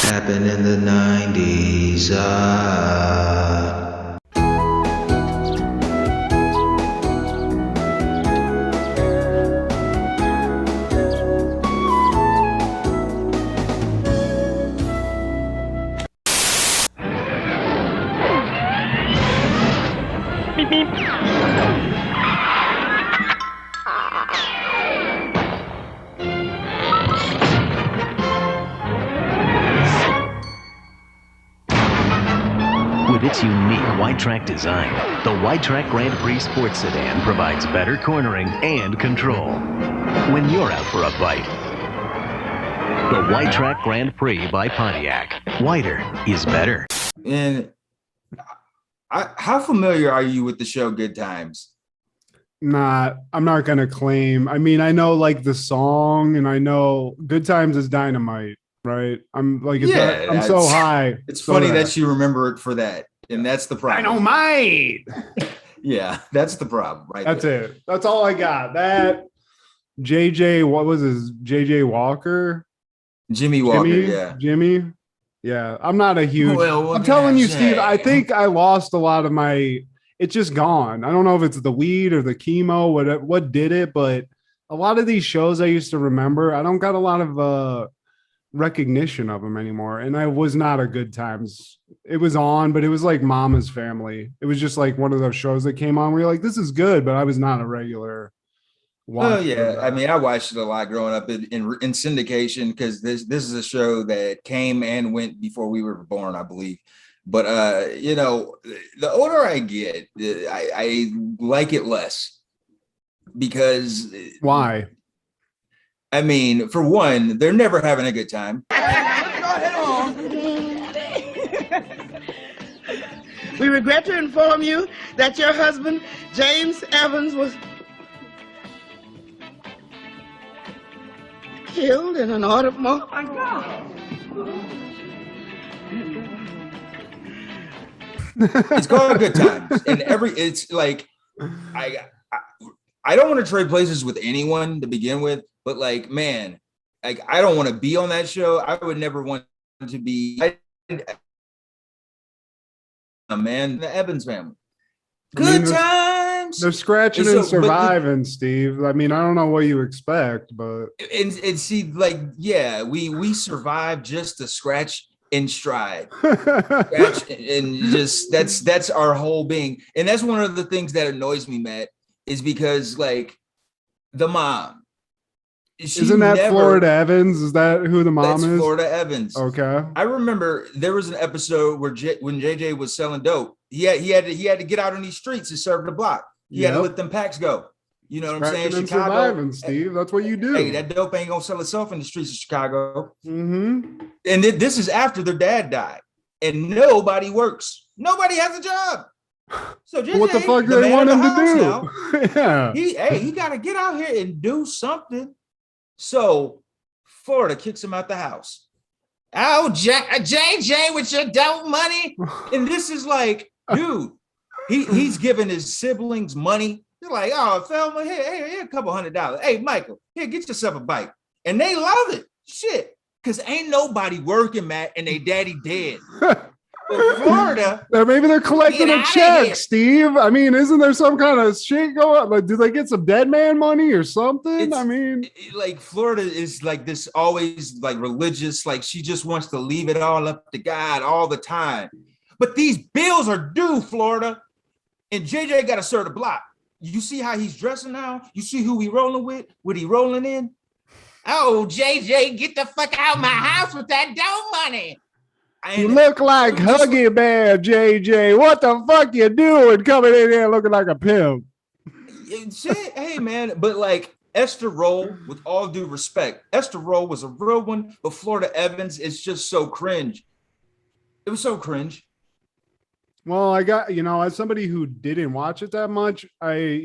Happened in the 90s. With its unique white track design, the White Track Grand Prix Sports Sedan provides better cornering and control when you're out for a bite. The White Track Grand Prix by Pontiac. Whiter is better. And how familiar are you with the show Good Times? I'm not gonna claim. I mean, I know like the song, and I know Good Times is Dynamite, right? I'm like, I'm so high. It's funny that you remember it for that, and that's the problem. Dynamite. Yeah, that's the problem, right? That's it. That's all I got. That JJ, what was his JJ Walker? Jimmy Walker, yeah. Jimmy. Yeah, I'm not a huge. I'm telling you, Steve. I think I lost a lot of my. It's just gone. I don't know if it's the weed or the chemo, what did it, but a lot of these shows I used to remember, I don't got a lot of recognition of them anymore. And I was not a Good Times. It was on, but it was like Mama's Family. It was just like one of those shows that came on where you're like, this is good, but I was not a regular. Oh yeah, I mean, I watched it a lot growing up in syndication because this is a show that came and went before we were born, I believe. But the older I get, I like it less because why? I mean, for one, they're never having a good time. We regret to inform you that your husband, James Evans, was killed in an automobile. Oh my God. It's called Good Times, and it's like I don't want to trade places with anyone to begin with, but like, man, like I don't want to be on that show. I would never want to be a man, the Evans family. Good times. They're scratching and surviving, Steve. I mean, I don't know what you expect, but and see, like, yeah, we survive just to scratch in stride. Scratch and just that's our whole being. And that's one of the things that annoys me, Matt, is because like the mom. Isn't that Florida Evans? Is that who the mom is? Florida Evans. Okay. I remember there was an episode where when JJ was selling dope, he had to get out on these streets and serve the block. He had to let them packs go. You know what I'm saying? Chicago, surviving, Steve. That's what you do. Hey, that dope ain't gonna sell itself in the streets of Chicago. Mm-hmm. And this is after their dad died, and nobody works. Nobody has a job. So JJ, what the fuck do they want him to do? Yeah. He got to get out here and do something. So Florida kicks him out the house. Oh, JJ with your dope money. And this is like, dude, he's giving his siblings money. They're like, oh, Thelma, here, a couple $100. Hey, Michael, here, get yourself a bike. And they love it. Shit. Because ain't nobody working, Matt, and they daddy dead. But Florida. Maybe they're collecting a check, Steve. I mean, isn't there some kind of shit going on? Like, do they get some dead man money or something? Like Florida is like this always like religious, like she just wants to leave it all up to God all the time. But these bills are due, Florida. And JJ got to serve the block. You see how he's dressing now? You see who he rolling with? What he rolling in? Oh, JJ, get the fuck out of my house with that dough money. You look like Huggy Bear, JJ. What the fuck you doing coming in here looking like a pimp? Shit, hey, man. But like Esther Roll, with all due respect, Esther Roll was a real one, but Florida Evans is just so cringe. It was so cringe. Well, I got, as somebody who didn't watch it that much, I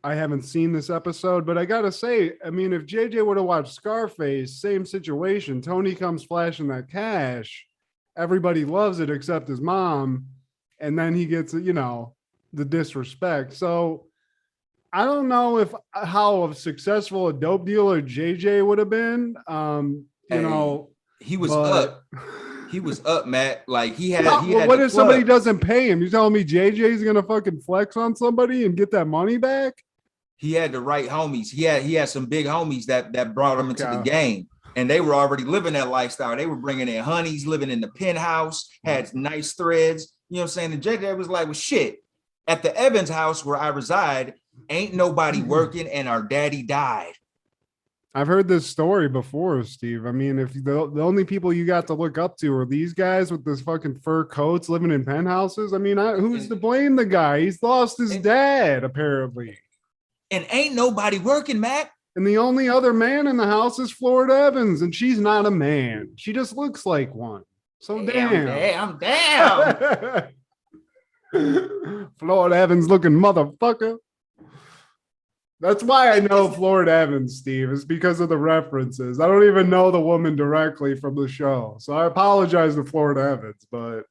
haven't seen this episode, but I got to say, I mean, if JJ would have watched Scarface, same situation, Tony comes flashing that cash, everybody loves it except his mom, and then he gets, the disrespect. So I don't know how successful a dope dealer JJ would have been. He was But- up. He was up, Matt. Like he had. What if somebody doesn't pay him? You telling me JJ's gonna fucking flex on somebody and get that money back? He had the right homies. He had some big homies that brought him into the game, and they were already living that lifestyle. They were bringing in honeys, living in the penthouse, had nice threads. You know what I'm saying? And JJ was like, "Well, shit, at the Evans house where I reside, ain't nobody working, and our daddy died." I've heard this story before, Steve. I mean, if the only people you got to look up to are these guys with this fucking fur coats living in penthouses, I mean, who's to blame the guy? He's lost his dad, apparently. And ain't nobody working, Matt. And the only other man in the house is Florida Evans, and she's not a man. She just looks like one. So damn. Florida Evans looking motherfucker. That's why I know Florida Evans, Steve. It's because of the references. I don't even know the woman directly from the show. So I apologize to Florida Evans, but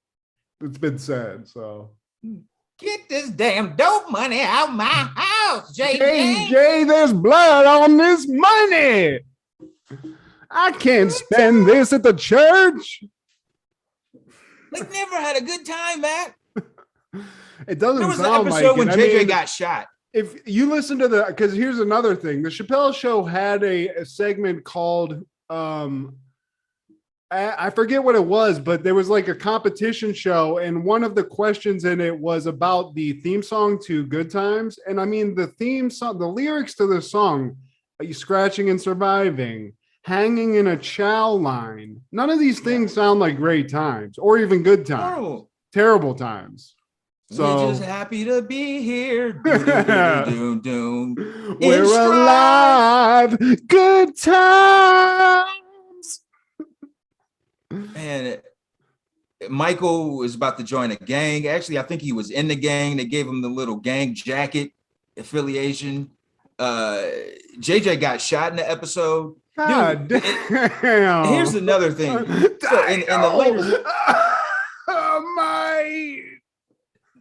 it's been said. So get this damn dope money out my house, JJ. JJ, there's blood on this money. I can't spend this at the church. Like never had a good time, Matt. It doesn't there was sound an episode like when JJ got shot. If you listen to because here's another thing, the Chappelle Show had a segment called I forget what it was, but there was like a competition show, and one of the questions in it was about the theme song to Good Times. And I mean, the theme song, the lyrics to the song, "Are you scratching and surviving, hanging in a chow line?" None of these things sound like great times or even good times. Terrible times. So we're just happy to be here. We're alive. Good times. And Michael was about to join a gang. Actually, I think he was in the gang. They gave him the little gang jacket affiliation. JJ got shot in the episode. God Dude, damn. Here's another thing. So in the later, oh my.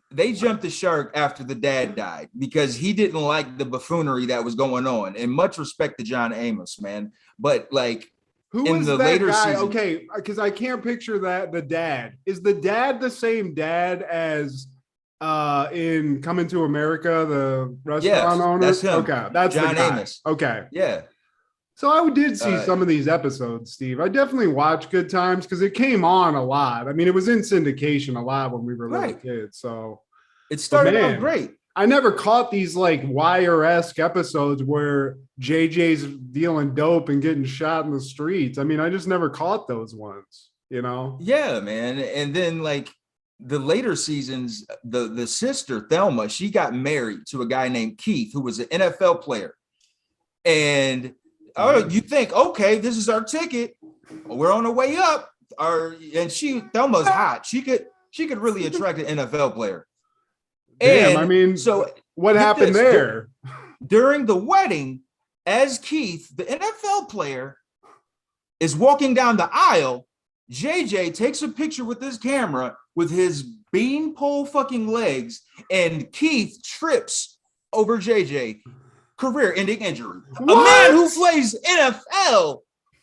They jumped the shark after the dad died because he didn't like the buffoonery that was going on. And much respect to John Amos, man. But like, who in was the that later guy? season, Okay, because I can't picture that. The dad, is the dad the same dad as in Coming to America, the restaurant owner? That's him. Okay, that's John the guy. Amos. Okay, yeah. So I did see some of these episodes, Steve. I definitely watched Good Times because it came on a lot. I mean, it was in syndication a lot when we were little kids. So it started out great. I never caught these like Wire-esque episodes where JJ's dealing dope and getting shot in the streets. I mean, I just never caught those ones, you know? Yeah, man. And then like the later seasons, the sister Thelma, she got married to a guy named Keith, who was an NFL player. And you think, okay, this is our ticket. We're on the way up. Thelma's hot. She could really attract an NFL player. Damn, And I mean, so what happened there? During the wedding, as Keith, the NFL player, is walking down the aisle, JJ takes a picture with his camera with his beanpole fucking legs, and Keith trips over JJ. Career-ending injury. What? A man who plays NFL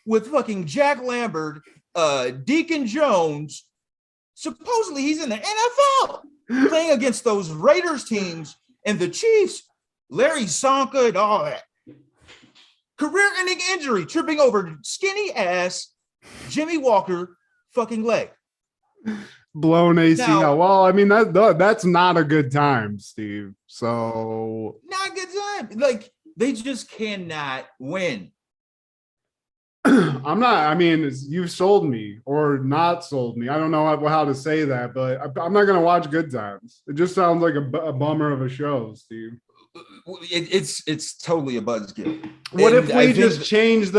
with fucking Jack Lambert, Deacon Jones. Supposedly he's in the NFL playing against those Raiders teams and the Chiefs, Larry Sonka and all that. Career-ending injury, tripping over skinny ass Jimmy Walker fucking leg. Blown ACL. Now, well, I mean, that's not a good time, Steve. So not a good time. Like, they just cannot win. I'm not, I mean, you've sold me or not sold me. I don't know how to say that, but I'm not going to watch Good Times. It just sounds like a bummer of a show, Steve. It's totally a buzzkill. What if we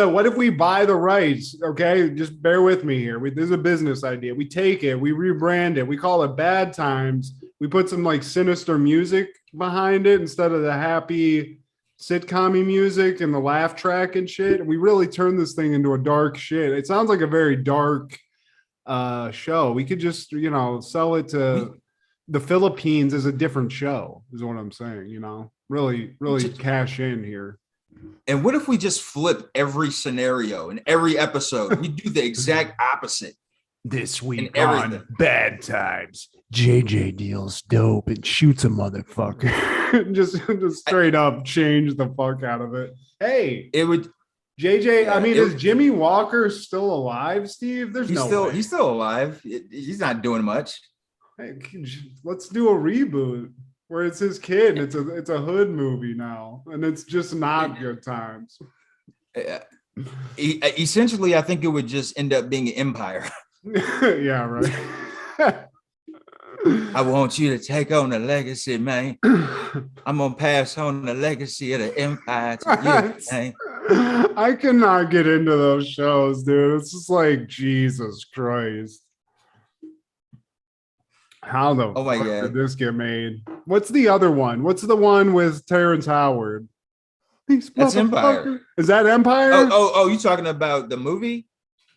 what if we buy the rights? Okay, just bear with me here. This is a business idea. We take it, we rebrand it, we call it Bad Times. We put some like sinister music behind it instead of the happy sitcom-y music and the laugh track and shit. And we really turn this thing into a dark shit. It sounds like a very dark show. We could just, sell it to the Philippines as a different show, is what I'm saying, really cash in here. And what if we just flip every scenario in every episode? We do the exact opposite. This week on Bad Times, JJ deals dope and shoots a motherfucker. just straight up change the fuck out of it. Hey, it would. JJ, yeah, I mean, is Jimmy Walker still alive, Steve? He's still alive. He's not doing much. Hey, let's do a reboot where it's his kid. And it's a hood movie now, and it's just not good times. Essentially, I think it would just end up being an empire. Yeah, right. I want you to take on the legacy, man. I'm gonna pass on the legacy of the empire to you, man. I cannot get into those shows, dude. It's just like Jesus Christ. How the fuck did this get made? What's the other one? What's the one with Terrence Howard? That's Empire. Is that Empire? Oh, you talking about the movie?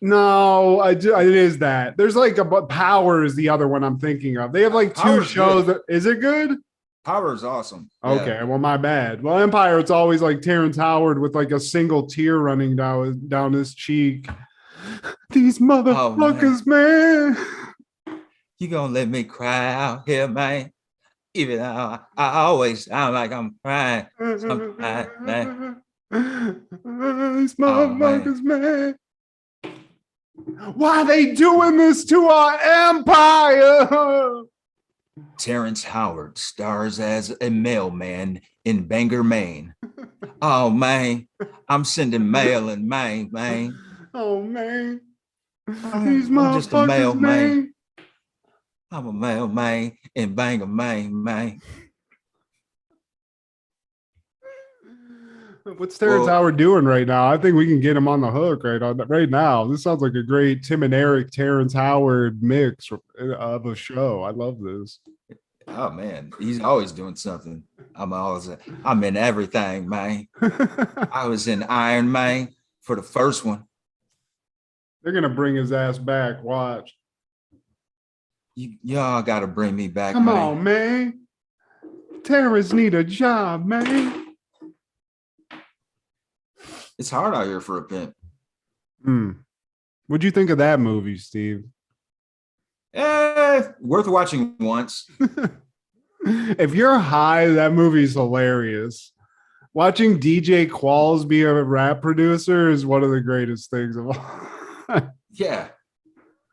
No, it is that. There's like Power is the other one I'm thinking of. They have like two shows. Is it good? Power is awesome. Okay, yeah. Well, my bad. Well, Empire, it's always like Terrence Howard with like a single tear running down his cheek. These motherfuckers, man. You gonna let me cry out here, man? Even though I always sound like I'm crying. Sometimes, man. These motherfuckers, man. Why are they doing this to our empire? Terrence Howard stars as a mailman in Bangor, Maine. Oh, man. I'm sending mail in Maine, man. Oh, man. I'm just a mailman. I'm a mailman in Bangor, Maine, man. What's Terrence Howard doing right now? I think we can get him on the hook right now. This sounds like a great Tim and Eric, Terrence Howard mix of a show. I love this. Oh man, he's always doing something. I'm in everything, man. I was in Iron Man for the first one. They're gonna bring his ass back. Watch. Y'all gotta bring me back. Come on, man. Terrence need a job, man. It's hard out here for a pimp. What'd you think of that movie, Steve? Worth watching once. If you're high, that movie's hilarious. Watching DJ Qualls be a rap producer is one of the greatest things of all. Yeah.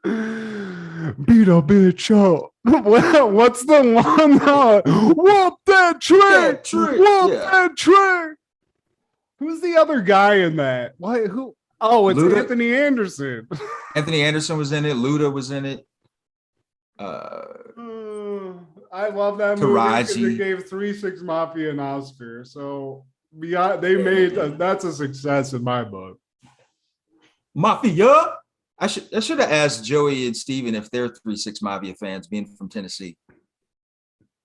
Beat a bitch up. What's the one? Whoop that trick. Whoop that trick. Who's the other guy in that? Why? Who? Oh, it's Luda? Anthony Anderson. Anthony Anderson was in it. Luda was in it. I love that movie because it gave 3 6 Mafia an Oscar. So they made that's a success in my book. Mafia. I should have asked Joey and Steven if they're 3 6 Mafia fans, being from Tennessee.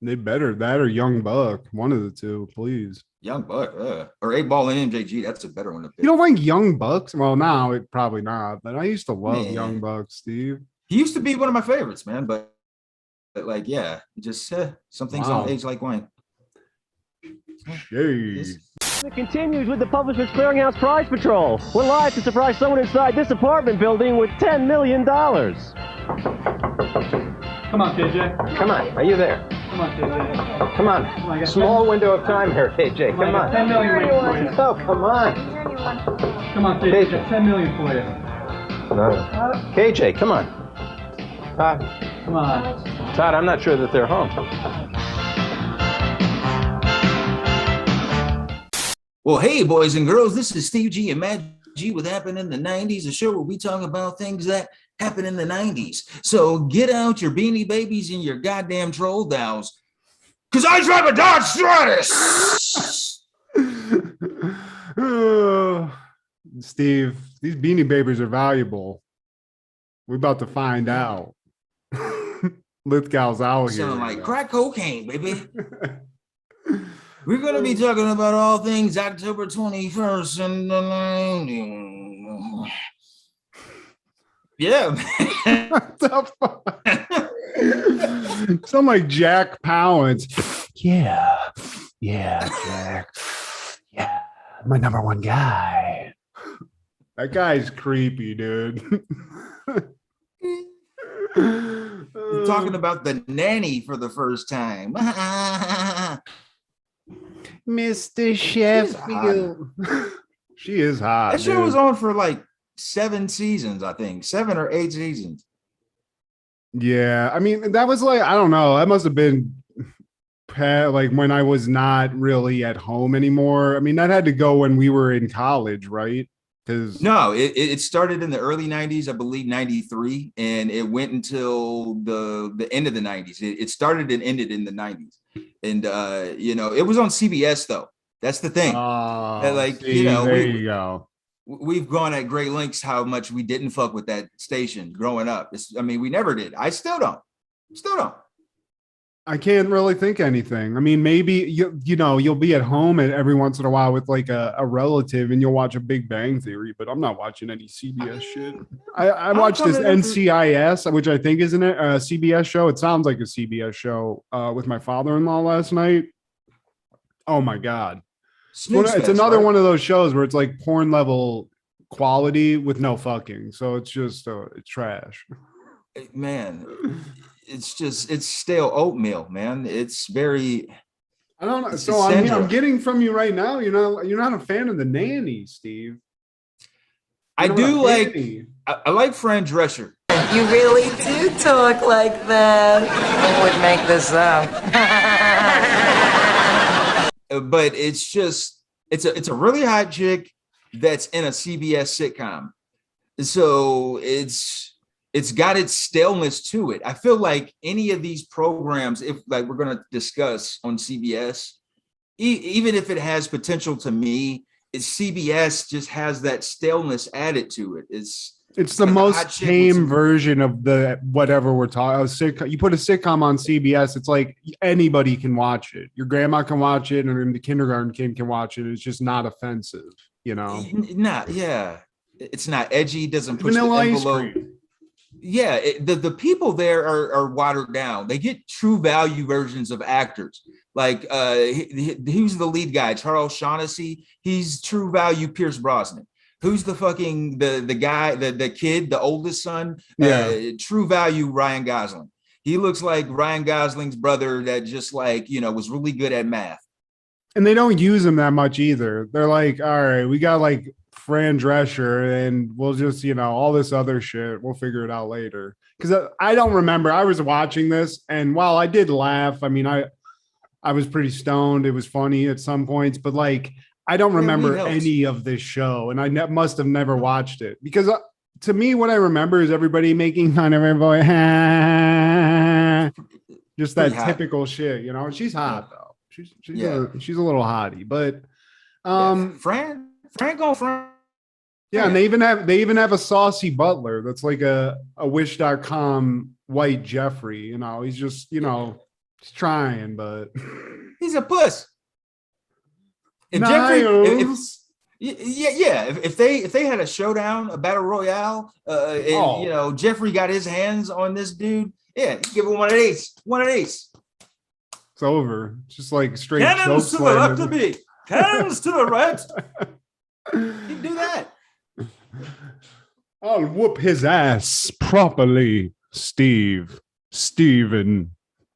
They better that or Young Buck, one of the two, please. Young Buck, or 8 Ball and MJG. That's a better one to pick. You don't like Young Bucks? Well, now it probably not. But I used to love Young Bucks, Steve. He used to be one of my favorites, man. But like, yeah, just some things don't age like wine. Jeez. It continues with the Publishers Clearinghouse Prize Patrol. We're live to surprise someone inside this apartment building with $10 million. Come on, KJ. Come on. Are you there? Come on, KJ. Come on. Small window of time here, KJ. Come on. 10 million waiting for you. Oh, come on. Come on, KJ. 10 million for you. No. KJ, come on. Todd. Come on. Todd, I'm not sure that they're home. Well, hey, boys and girls, this is Steve G and Matt G with Happened in the 90s, a show where we talk about things that happened in the 90s. So get out your Beanie Babies and your goddamn troll dolls, because I drive a Dodge Stratus. Steve, these Beanie Babies are valuable. We're about to find out. Lithgow's out here. Sound like crack cocaine, baby. We're going to be talking about all things October 21st and the 90s. Yeah, man. What the fuck? Sound like Jack Palance. Yeah, Jack. Yeah, my number one guy. That guy's creepy, dude. We're talking about the nanny for the first time. Mr. Sheffield. She is hot. That show was on for like 7 seasons, I think, 7 or 8 seasons. Yeah, I mean, that was like, I don't know. That must have been like when I was not really at home anymore. I mean, that had to go when we were in college, right? Because no, it started in the early 90s, I believe 93, and it went until the end of the 90s. It started and ended in the 90s. And it was on CBS though. That's the thing. There you go. We've gone at great lengths how much we didn't fuck with that station growing up. We never did. I still don't. I can't really think anything. I mean, maybe you'll be at home and every once in a while with like a relative and you'll watch a Big Bang Theory, but I'm not watching any CBS shit. I watched this NCIS, which I think is a CBS show. It sounds like a CBS show with my father-in-law last night. Oh my God. It's another one of those shows where it's like porn level quality with no fucking. So it's just it's trash. Man, it's stale oatmeal, man. It's very. I don't know. So I'm getting from you right now. You're not a fan of the nanny, Steve. I like Fran Drescher. You really do talk like that. Who would make this up? But it's a really hot chick that's in a CBS sitcom. So it's got its staleness to it. I feel like any of these programs, if like we're going to discuss on CBS, even if it has potential to me, CBS just has that staleness added to it. It's the most tame version of the whatever we're talking. You put a sitcom on CBS, it's like anybody can watch it. Your grandma can watch it, and the kindergarten kid can watch it. It's just not offensive, It's not edgy. Doesn't push Vanilla the envelope. Yeah, the people there are watered down. They get true value versions of actors. Like who's the lead guy? Charles Shaughnessy. He's true value Pierce Brosnan. Who's the fucking the guy, the kid, the oldest son? True value Ryan Gosling. He looks like Ryan Gosling's brother that just was really good at math. And they don't use him that much either. They're like, all right, we got like Fran Drescher and we'll just, all this other shit. We'll figure it out later. Because I don't remember. I was watching this and while I did laugh, I mean, I was pretty stoned. It was funny at some points, but like, I don't remember any of this show, and I must have never watched it because to me, what I remember is everybody making fun of her voice, just that typical shit. She's hot though. She's a little hottie, but Fran go Fran. Yeah, and they even have a saucy butler that's like a Wish.com white Jeffrey. He's just he's trying, but he's a puss. If they had a showdown, a battle royale, Jeffrey got his hands on this dude, give him one of these. It's over. It's just like straight cannons to the left of me, cannons to the right. You do that. I'll whoop his ass properly, Steven.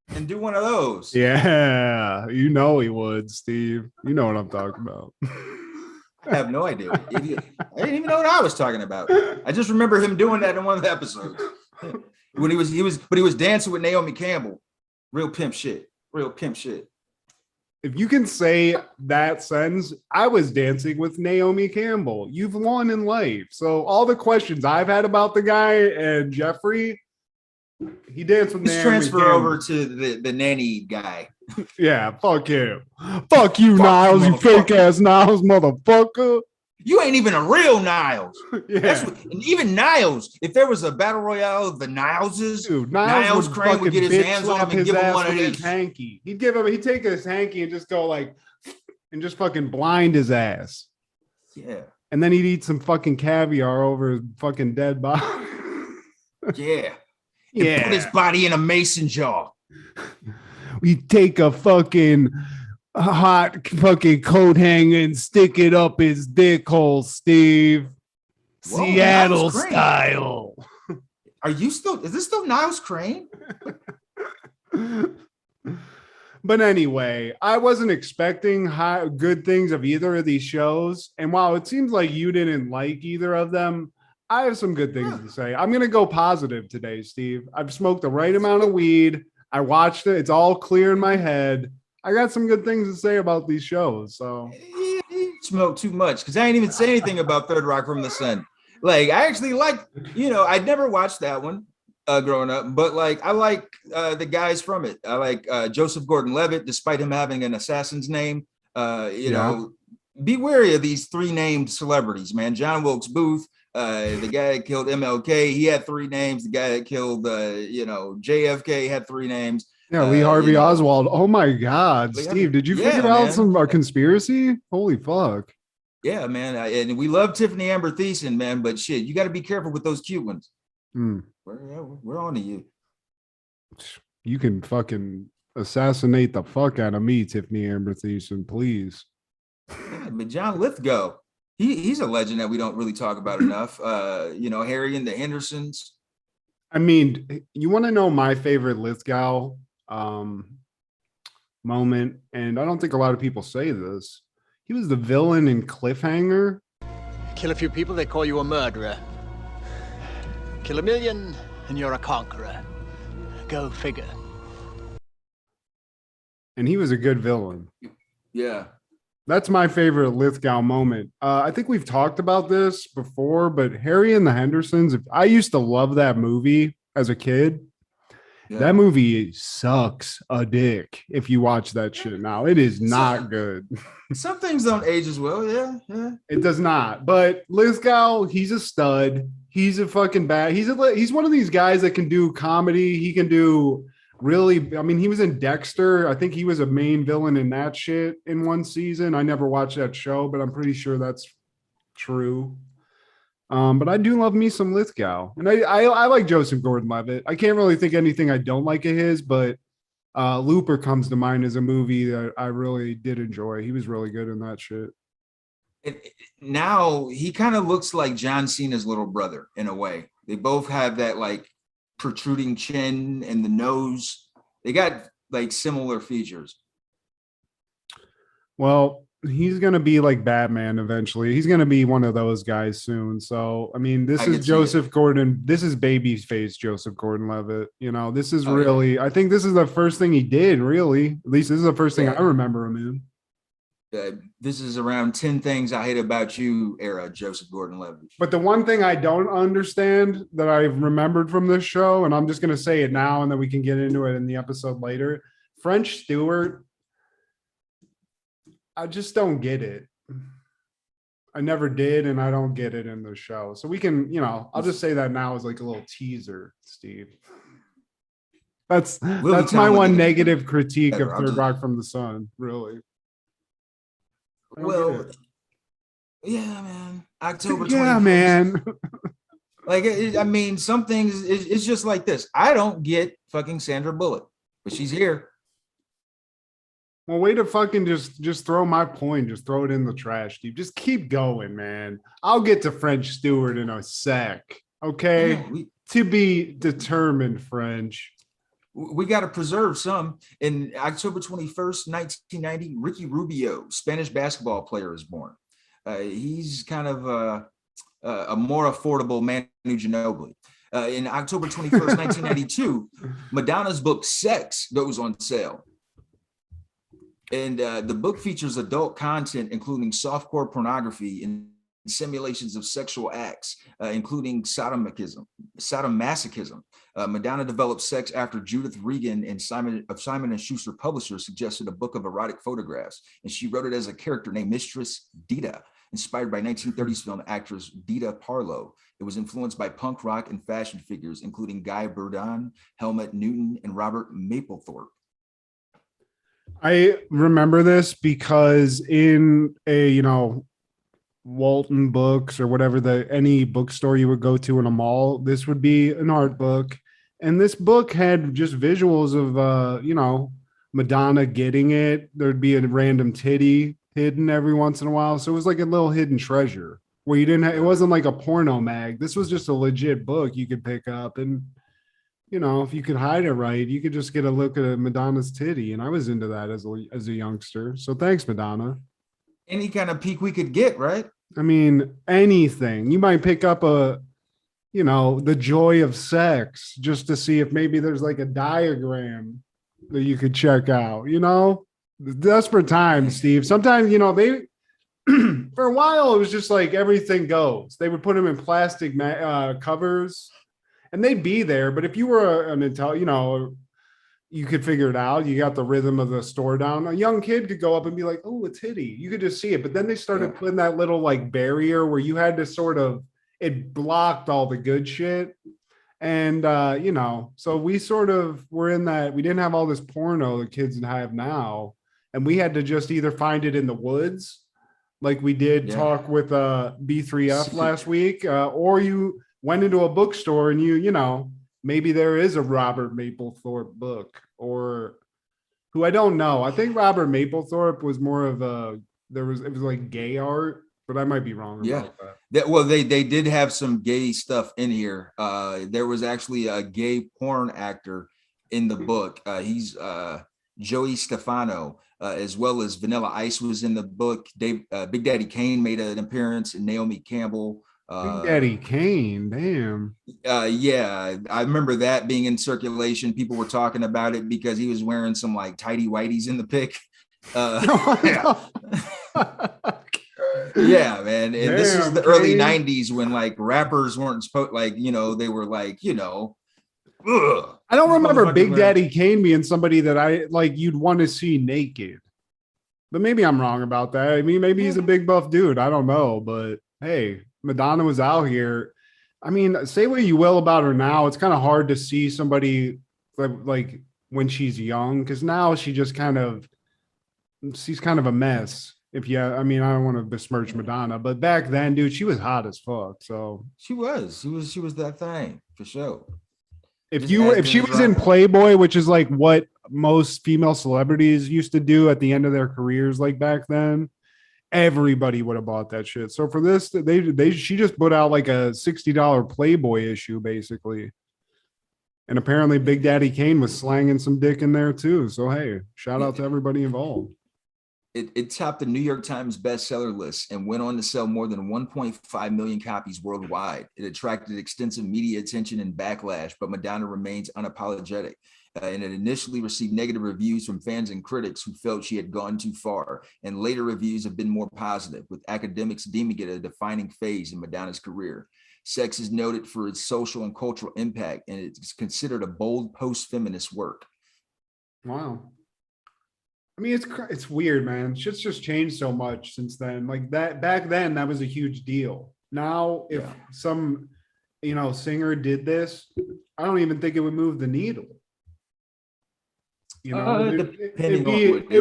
And do one of those. Yeah, he would, Steve. You know what I'm talking about. I have no idea. I didn't even know what I was talking about. I just remember him doing that in one of the episodes. When he was dancing with Naomi Campbell. Real pimp shit. If you can say that sentence, I was dancing with Naomi Campbell. You've won in life. So all the questions I've had about the guy and Jeffrey, he danced with Naomi transfer Campbell. over to the nanny guy. Yeah, fuck him. Fuck you, Niles, you fake ass Niles, motherfucker. You ain't even a real Niles. Yeah. And even Niles, if there was a battle royale of the Nileses, dude, Niles Crane would get his hands on him and give him one of these. Hanky. He'd take his hanky and just go like, and just fucking blind his ass. Yeah. And then he'd eat some fucking caviar over his fucking dead body. Yeah. Put his body in a mason jar. We take a fucking a hot fucking coat hanger and stick it up his dick hole, Steve. Whoa, Seattle Niles Crane. style. Is this still Niles Crane? But anyway, I wasn't expecting good things of either of these shows. And while it seems like you didn't like either of them, I have some good things to say. I'm going to go positive today, Steve. I've smoked the right amount of weed. I watched it. It's all clear in my head. I got some good things to say about these shows. So You smoke too much because I ain't even say anything about Third Rock from the Sun. Like, I actually like, I'd never watched that one growing up, but like, I like the guys from it. I like Joseph Gordon-Levitt, despite him having an assassin's name. Be wary of these three named celebrities, man. John Wilkes Booth, the guy that killed MLK, he had three names. The guy that killed, JFK had three names. Yeah, Lee Harvey Oswald. Oh my God, Steve, did you figure out some conspiracy? Holy fuck. Yeah, man. And we love Tiffany Amber Thiessen, man, but shit, you got to be careful with those cute ones. We're on to you. You can fucking assassinate the fuck out of me, Tiffany Amber Thiessen, please. Yeah, but John Lithgow, he's a legend that we don't really talk about enough. Harry and the Hendersons. I mean, you want to know my favorite Lithgow moment, and I don't think a lot of people say this. He was the villain in Cliffhanger. Kill a few people, they call you a murderer. Kill a million, and you're a conqueror. Go figure. And he was a good villain. Yeah. That's my favorite Lithgow moment. I think we've talked about this before, but Harry and the Hendersons, I used to love that movie as a kid. Yeah. That movie sucks a dick if you watch that shit now. It is not good. Some things don't age as well. Yeah. It does not. But Lithgow, he's a stud. He's a fucking bad. He's one of these guys that can do comedy. He can do really. I mean, he was in Dexter. I think he was a main villain in that shit in one season. I never watched that show, but I'm pretty sure that's true. But I do love me some Lithgow, and I like Joseph Gordon-Levitt. I can't really think anything I don't like of his, but Looper comes to mind as a movie that I really did enjoy. He was really good in that shit. Now he kind of looks like John Cena's little brother in a way. They both have that like protruding chin and the nose. They got like similar features. Well, he's going to be like Batman eventually. He's going to be one of those guys soon. So, I mean, this is Joseph Gordon. This is babyface Joseph Gordon-Levitt. This is really, I think this is the first thing he did, really. At least this is the first thing I remember him in. This is around 10 Things I Hate About You era, Joseph Gordon-Levitt. But the one thing I don't understand that I've remembered from this show, and I'm just going to say it now and then we can get into it in the episode later. French Stewart, I just don't get it. I never did, and I don't get it in the show. So we can, I'll just say that now as like a little teaser, Steve. That's my one negative critique of Third Rock from the Sun, really. Well, yeah, man. October 21st. Yeah, man. Some things, it's just like this. I don't get fucking Sandra Bullock, but she's here. Well, way to fucking just throw my point. Just throw it in the trash, Steve. Just keep going, man. I'll get to French Stewart in a sec. Okay? Yeah, to be determined, French. We got to preserve some. In October 21st, 1990, Ricky Rubio, Spanish basketball player, is born. He's kind of a more affordable Manu Ginobili. In October 21st, 1992, Madonna's book Sex goes on sale. And the book features adult content, including softcore pornography and simulations of sexual acts, including sadomasochism. Madonna developed sex after Judith Regan and Simon & Schuster publishers suggested a book of erotic photographs, and she wrote it as a character named Mistress Dita, inspired by 1930s film actress Dita Parlow. It was influenced by punk rock and fashion figures, including Guy Bourdin, Helmut Newton, and Robert Mapplethorpe. I remember this because in a, Walton Books or whatever any bookstore you would go to in a mall, this would be an art book. And this book had just visuals of, Madonna getting it. There'd be a random titty hidden every once in a while. So it was like a little hidden treasure where you didn't have, it wasn't like a porno mag. This was just a legit book you could pick up. And, you know, if you could hide it right, you could just get a look at Madonna's titty. And I was into that as a youngster. So thanks, Madonna. Any kind of peek we could get, right? I mean, anything. You might pick up the joy of sex just to see if maybe there's like a diagram that you could check out, desperate times, Steve. Sometimes, they, for a while, it was just like everything goes. They would put them in plastic covers and they'd be there. But if you were an intel, you could figure it out. You got the rhythm of the store down. A young kid could go up and be like, oh, a titty. You could just see it. But then they started putting that little like barrier where you had to it blocked all the good shit. And, so we sort of were in that, we didn't have all this porno the kids have now. And we had to just either find it in the woods, like we did talk with B3F last week, or you went into a bookstore and maybe there is a Robert Mapplethorpe book, or who I don't know. I think Robert Mapplethorpe was more of it was like gay art, but I might be wrong about that. They did have some gay stuff in here. There was actually a gay porn actor in the book. He's Joey Stefano, as well as Vanilla Ice was in the book. Big Daddy Kane made an appearance, and Naomi Campbell. Big Daddy Kane, damn. Yeah, I remember that being in circulation. People were talking about it because he was wearing some like tighty whities in the pic. Yeah, man. And this is the early 90s when like rappers weren't supposed, they were like, ugh. I don't remember Big Daddy Kane being somebody that I like you'd want to see naked. But maybe I'm wrong about that. I mean, maybe he's a big buff dude. I don't know. But hey, Madonna was out here. I mean, say what you will about her now. It's kind of hard to see somebody like when she's young, because now she's kind of a mess. I don't want to besmirch Madonna, but back then, dude, she was hot as fuck. So she was that thing for sure. If she was in Playboy, which is like what most female celebrities used to do at the end of their careers, like back then, everybody would have bought that shit. So for this, she just put out like a $60 Playboy issue, basically. And apparently Big Daddy Kane was slanging some dick in there too. So hey, shout out to everybody involved. It topped the New York Times bestseller list and went on to sell more than 1.5 million copies worldwide. It attracted extensive media attention and backlash, but Madonna remains unapologetic. And it initially received negative reviews from fans and critics who felt she had gone too far. And later reviews have been more positive, with academics deeming it a defining phase in Madonna's career. Sex is noted for its social and cultural impact, and it's considered a bold post-feminist work. Wow. I mean, it's weird, man. Shit's just changed so much since then. Like that back then, that was a huge deal. Now, if some, singer did this, I don't even think it would move the needle. It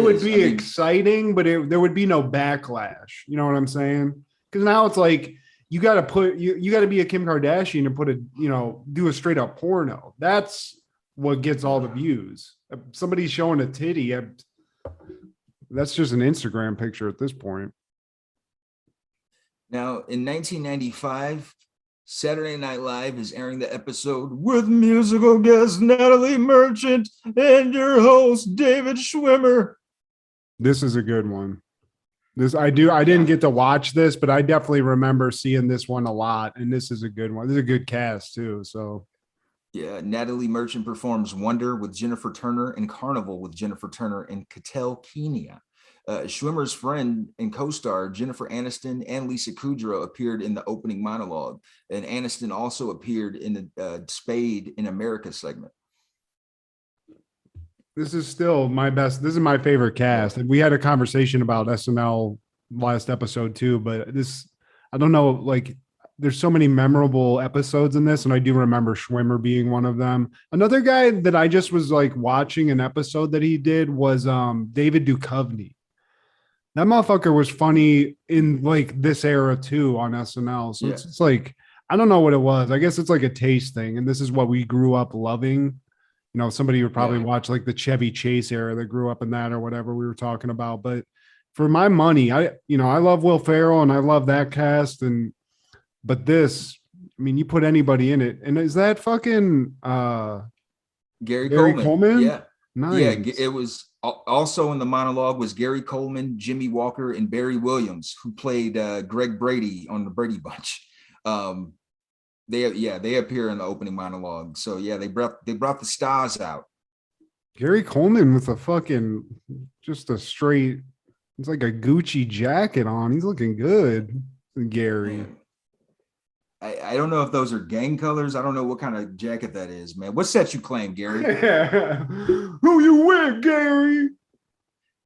would be exciting, but there would be no backlash. You know what I'm saying? Because now it's like you got to be a Kim Kardashian and do a straight up porno. That's what gets all the views. Somebody showing a titty. That's just an Instagram picture at this point. Now, in 1995, Saturday Night Live is airing the episode with musical guest Natalie Merchant and your host David Schwimmer. This is a good one. I didn't get to watch this, but I definitely remember seeing this one a lot, and this is a good one. This is a good cast too. So yeah, Natalie Merchant performs Wonder with Jennifer Turner and Carnival with Jennifer Turner and Cattell Kenia. Schwimmer's friend and co-star Jennifer Aniston and Lisa Kudrow appeared in the opening monologue, and Aniston also appeared in the Spade in America segment. This is still my best. This is my favorite cast. And we had a conversation about SNL last episode too, but I don't know, like there's so many memorable episodes in this, and I do remember Schwimmer being one of them. Another guy that I just was like watching an episode that he did was David Duchovny. That motherfucker was funny in like this era too on SNL. So it's like, I don't know what it was. I guess it's like a taste thing, and this is what we grew up loving. somebody would probably watch like the Chevy Chase era that grew up in that or whatever we were talking about. But for my money, I love Will Ferrell and I love that cast. But this, I mean, you put anybody in it. And is that fucking Gary Coleman? Yeah. Nice. Yeah. It was also in the monologue was Gary Coleman, Jimmy Walker, and Barry Williams, who played Greg Brady on the Brady Bunch. They appear in the opening monologue. So yeah, they brought the stars out. Gary Coleman with just a straight, it's like a Gucci jacket on. He's looking good. Gary. Man. I don't know if those are gang colors. I don't know what kind of jacket that is, man. What set you claim, Gary? Who you with, Gary?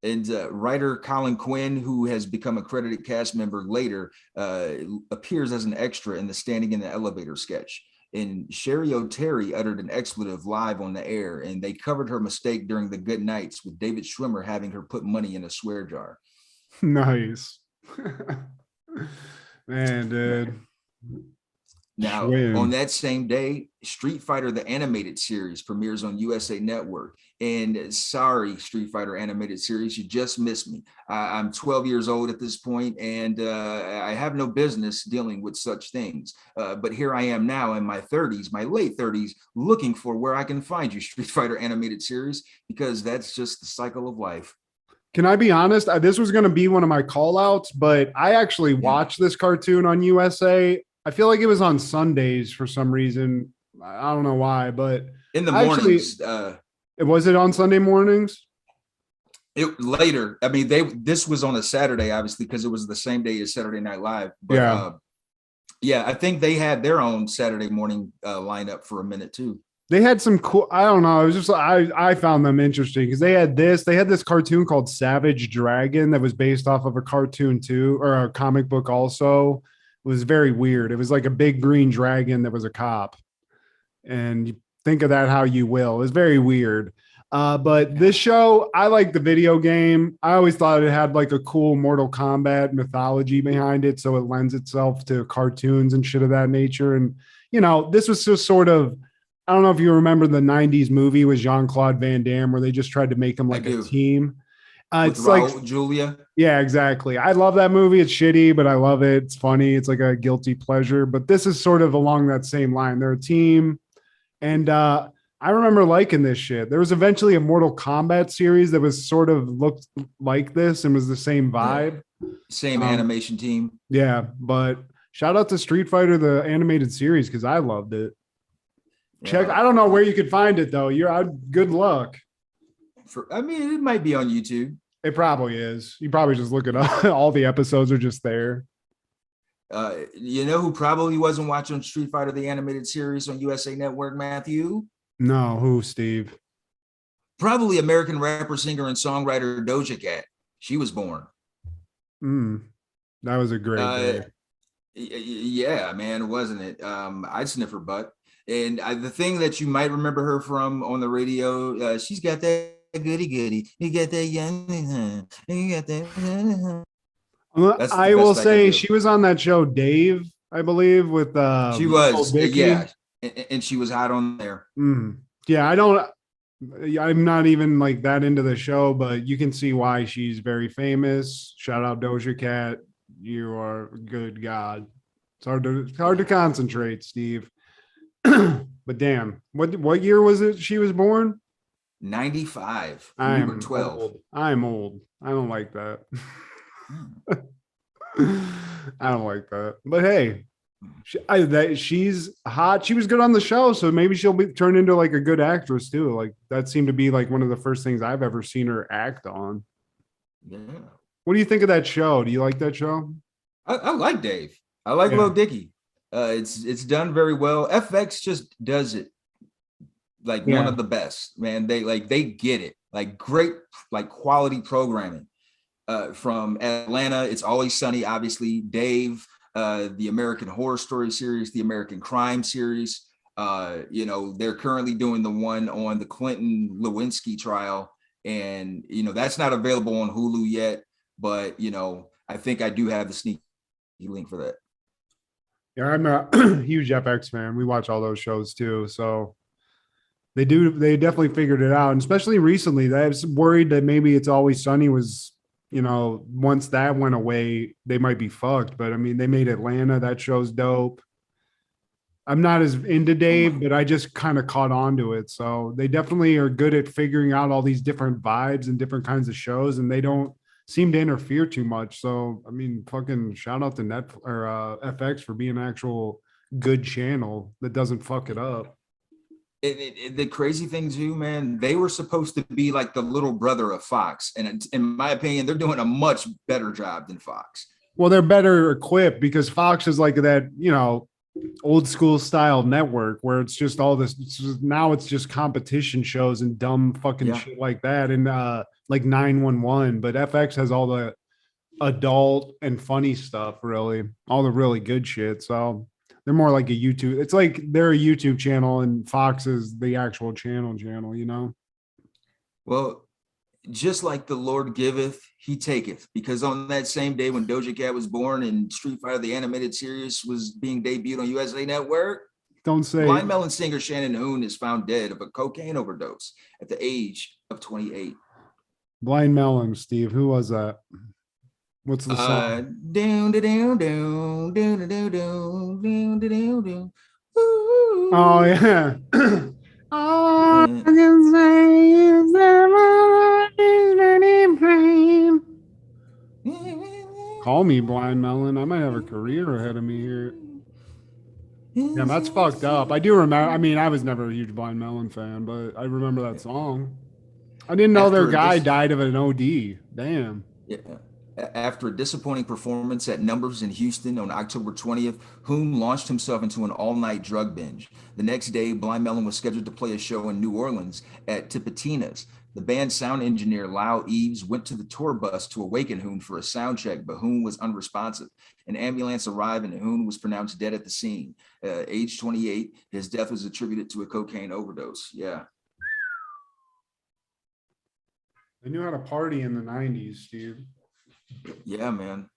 And writer Colin Quinn, who has become a credited cast member later, appears as an extra in the Standing in the Elevator sketch. And Sherry O'Terry uttered an expletive live on the air, and they covered her mistake during the Good Nights with David Schwimmer having her put money in a swear jar. Nice. Man, dude. Now, on that same day, Street Fighter, the animated series, premieres on USA Network. And sorry, Street Fighter animated series, you just missed me. I'm 12 years old at this point, and I have no business dealing with such things. But here I am now in my 30s, my late 30s, looking for where I can find you, Street Fighter animated series, because that's just the cycle of life. Can I be honest? This was going to be one of my call outs, but I actually watched this cartoon on USA. I feel like it was on Sundays for some reason. I don't know why, but in the mornings. Was it on Sunday mornings? It later. I mean, this was on a Saturday, obviously, because it was the same day as Saturday Night Live. But, I think they had their own Saturday morning lineup for a minute too. They had some cool. I don't know. It was just I found them interesting because they had this cartoon called Savage Dragon that was based off of a cartoon too, or a comic book also. It was very weird. It was like a big green dragon that was a cop. And you think of that how you will. It was very weird. But this show, I like the video game. I always thought it had like a cool Mortal Kombat mythology behind it. So it lends itself to cartoons and shit of that nature. And, this was just sort of, I don't know if you remember the 90s movie with Jean-Claude Van Damme where they just tried to make him like a team. It's Raul like Julia. Yeah, exactly. I love that movie. It's shitty, but I love it. It's funny. It's like a guilty pleasure. But this is sort of along that same line. They're a team. And I remember liking this shit. There was eventually a Mortal Kombat series that was sort of looked like this and was the same vibe. Same animation team. Yeah, but shout out to Street Fighter, the animated series, because I loved it. Check. I don't know where you could find it though. Good luck. It might be on YouTube. It probably is. You probably just look it up. All the episodes are just there. You know who probably wasn't watching Street Fighter, the animated series on USA Network, Matthew? No, who, Steve? Probably American rapper, singer, and songwriter Doja Cat. She was born. That was a great day. Yeah, man, wasn't it? I'd sniff her butt. And the thing that you might remember her from on the radio, she's got that goody. You get that young. You get that. I will say she was on that show, Dave, I believe, with she was, yeah, and she was hot on there. Yeah, I'm not even like that into the show, but you can see why she's very famous. Shout out Doja Cat. You are good God. It's hard to concentrate, Steve. But damn, what year was it she was born? 95. I am 12. I'm old. I don't like that. I don't like that. But hey, she's hot. She was good on the show, so maybe she'll be turned into like a good actress too. Like that seemed to be like one of the first things I've ever seen her act on. Yeah. What do you think of that show? Do you like that show? I like Dave. I like Lil Dicky. It's done very well. FX just does it like one of the best, man. They get it. Like great, like quality programming. From Atlanta, It's Always Sunny, obviously. Dave, the American Horror Story series, the American Crime series. They're currently doing the one on the Clinton Lewinsky trial, and that's not available on Hulu yet. But I think I do have the sneaky link for that. Yeah, I'm a huge FX fan. We watch all those shows too. So They do. They definitely figured it out, and especially recently. I was worried that maybe It's Always Sunny was, once that went away, they might be fucked. But I mean, they made Atlanta. That show's dope. I'm not as into Dave, but I just kind of caught on to it. So they definitely are good at figuring out all these different vibes and different kinds of shows, and they don't seem to interfere too much. So I mean, fucking shout out to Netflix or FX for being an actual good channel that doesn't fuck it up. The crazy thing too, man, they were supposed to be like the little brother of Fox, and in my opinion, they're doing a much better job than Fox. Well, they're better equipped because Fox is like that, old school style network where it's just all this. Now it's just competition shows and dumb fucking shit like that, and like 911. But FX has all the adult and funny stuff, really, all the really good shit. So they're more like a YouTube. It's like they're a YouTube channel and Fox is the actual channel, Well, just like the Lord giveth, he taketh. Because on that same day when Doja Cat was born and Street Fighter, the animated series, was being debuted on USA Network, don't say Blind Melon singer Shannon Hoon is found dead of a cocaine overdose at the age of 28. Blind Melon, Steve. Who was that? What's the song? Oh yeah. All I can say is call me Blind Melon. I might have a career ahead of me here. Yeah, that's fucked up. I do remember. I mean, I was never a huge Blind Melon fan, but I remember that song. I didn't know their guy died of an OD. Damn. Yeah. After a disappointing performance at Numbers in Houston on October 20th, Hoon launched himself into an all-night drug binge. The next day, Blind Melon was scheduled to play a show in New Orleans at Tipitina's. The band's sound engineer, Lyle Eves, went to the tour bus to awaken Hoon for a sound check, but Hoon was unresponsive. An ambulance arrived and Hoon was pronounced dead at the scene. Age 28, his death was attributed to a cocaine overdose. Yeah. They knew how to party in the 90s, Steve. Yeah, man.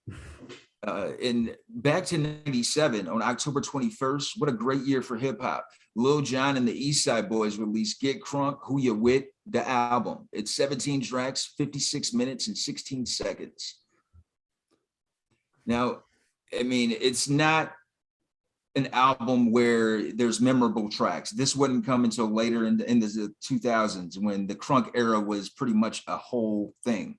And back to 97 on October 21st, what a great year for hip hop. Lil Jon and the East Side Boys released Get Crunk, Who You With, the album. It's 17 tracks, 56 minutes and 16 seconds. Now, I mean, it's not an album where there's memorable tracks. This wouldn't come until later in the 2000s when the crunk era was pretty much a whole thing.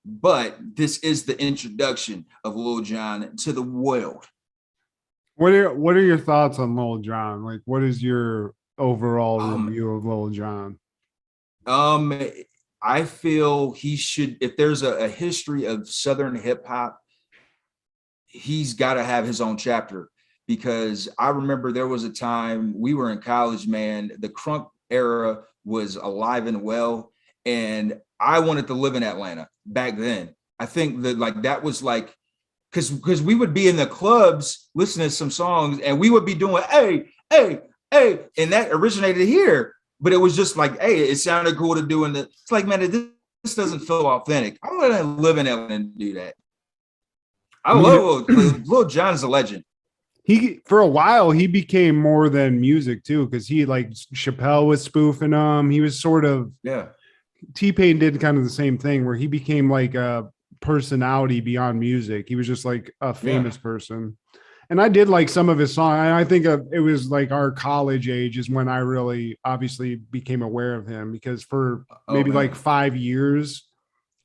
But this is the introduction of Lil Jon to the world. What are your thoughts on Lil Jon? Like, what is your overall review of Lil Jon? I feel he should, if there's a history of Southern hip hop, he's got to have his own chapter, because I remember there was a time we were in college, man, the crunk era was alive and well, and I wanted to live in Atlanta back then. I think that that was like, because we would be in the clubs listening to some songs and we would be doing, hey, hey, hey, and that originated here. But it was just like, hey, it sounded cool to do. And it's like, man, this doesn't feel authentic. I want to live in Atlanta and do that. I love Lil Jon's a legend. He, for a while, he became more than music too, because he, like, Chappelle was spoofing him. He was sort of, T-Pain did kind of the same thing where he became like a personality beyond music. He was just like a famous person. And I did like some of his songs. I think it was like our college age is when I really obviously became aware of him, because for maybe like 5 years,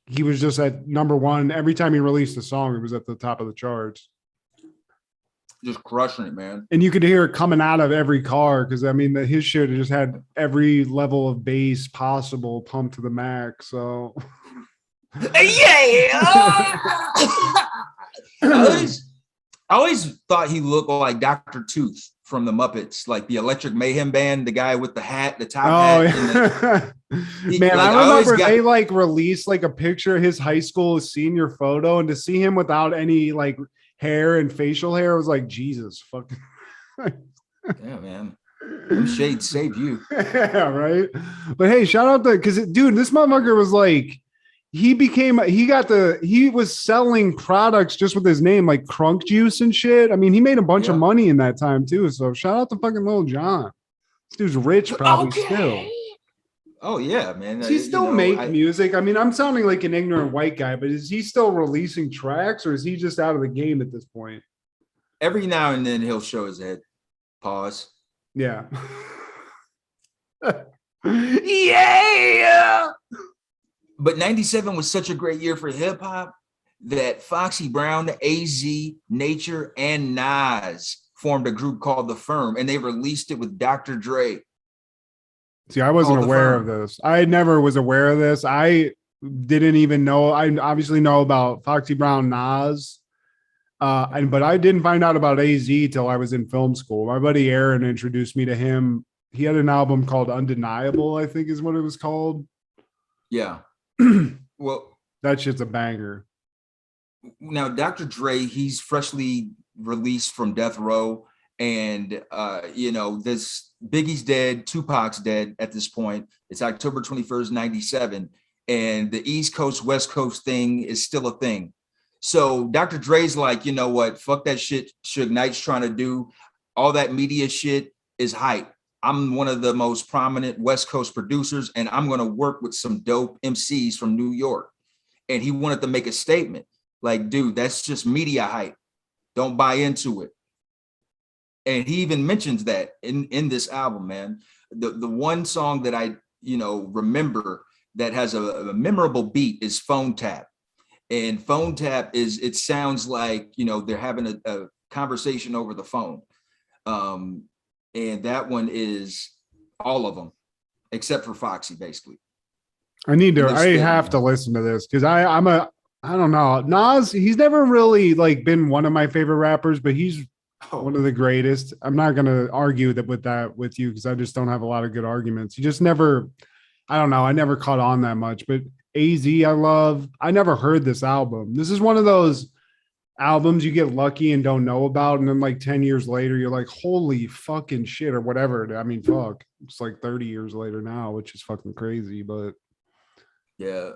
he was just at number one. Every time he released a song, it was at the top of the charts. Just crushing it, man. And you could hear it coming out of every car, because I mean, his shit just had every level of bass possible pumped to the max. So, I always thought he looked like Dr. Tooth from the Muppets, like the Electric Mayhem Band, the guy with the hat, the top hat. Man, I remember they like released like a picture of his high school senior photo, and to see him without any like hair and facial hair was like, Jesus fucking. Yeah, man. Them shades saved you. Yeah, right. But hey, shout out to, because dude, this motherfucker was like, he was selling products just with his name, like Crunk Juice and shit. I mean, he made a bunch of money in that time too. So shout out to fucking Lil Jon. This dude's rich, probably still. Oh yeah, man. Does he still make music? I mean, I'm sounding like an ignorant white guy, but is he still releasing tracks, or is he just out of the game at this point? Every now and then he'll show his head. Pause. Yeah. Yeah. But 97 was such a great year for hip hop that Foxy Brown, AZ, Nature, and Nas formed a group called The Firm, and they released it with Dr. Dre. See, I wasn't aware of this. I never was aware of this. I didn't even know. I obviously know about Foxy Brown, Nas, but I didn't find out about AZ till I was in film school. My buddy Aaron introduced me to him. He had an album called Undeniable, I think is what it was called. Yeah. Well, that shit's a banger. Now, Dr. Dre, he's freshly released from death row, and this Biggie's dead, Tupac's dead at this point. It's October 21st, 97, and the East Coast, West Coast thing is still a thing. So Dr. Dre's like, you know what? Fuck that shit Suge Knight's trying to do. All that media shit is hype. I'm one of the most prominent West Coast producers, and I'm going to work with some dope MCs from New York. And he wanted to make a statement like, dude, that's just media hype. Don't buy into it. And he even mentions that in this album, man. The one song that I, remember that has a memorable beat is Phone Tap. And Phone Tap it sounds like, they're having a conversation over the phone. And that one is all of them, except for Foxy, basically. I have to listen to this because I don't know. Nas, he's never really been one of my favorite rappers, but he's one of the greatest. I'm not going to argue with you because I just don't have a lot of good arguments. He just never, I don't know. I never caught on that much, but AZ, I love. I never heard this album. This is one of those albums you get lucky and don't know about, and then 10 years later you're like, holy fucking shit, or whatever. I mean, fuck, it's 30 years later now, which is fucking crazy. But yeah,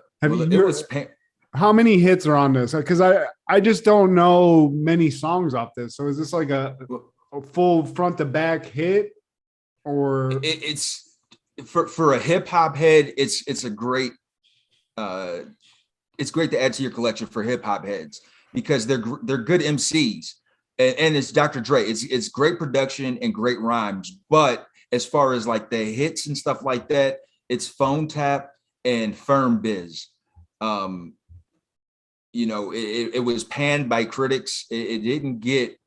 how many hits are on this? Because I just don't know many songs off this. So is this a full front to back hit, or it's for a hip hop head? It's a great it's great to add to your collection for hip hop heads, because they're good MCs, and it's Dr. Dre. It's great production and great rhymes. But as far as the hits and stuff like that, it's Phone Tap and Firm Biz. It was panned by critics. It didn't get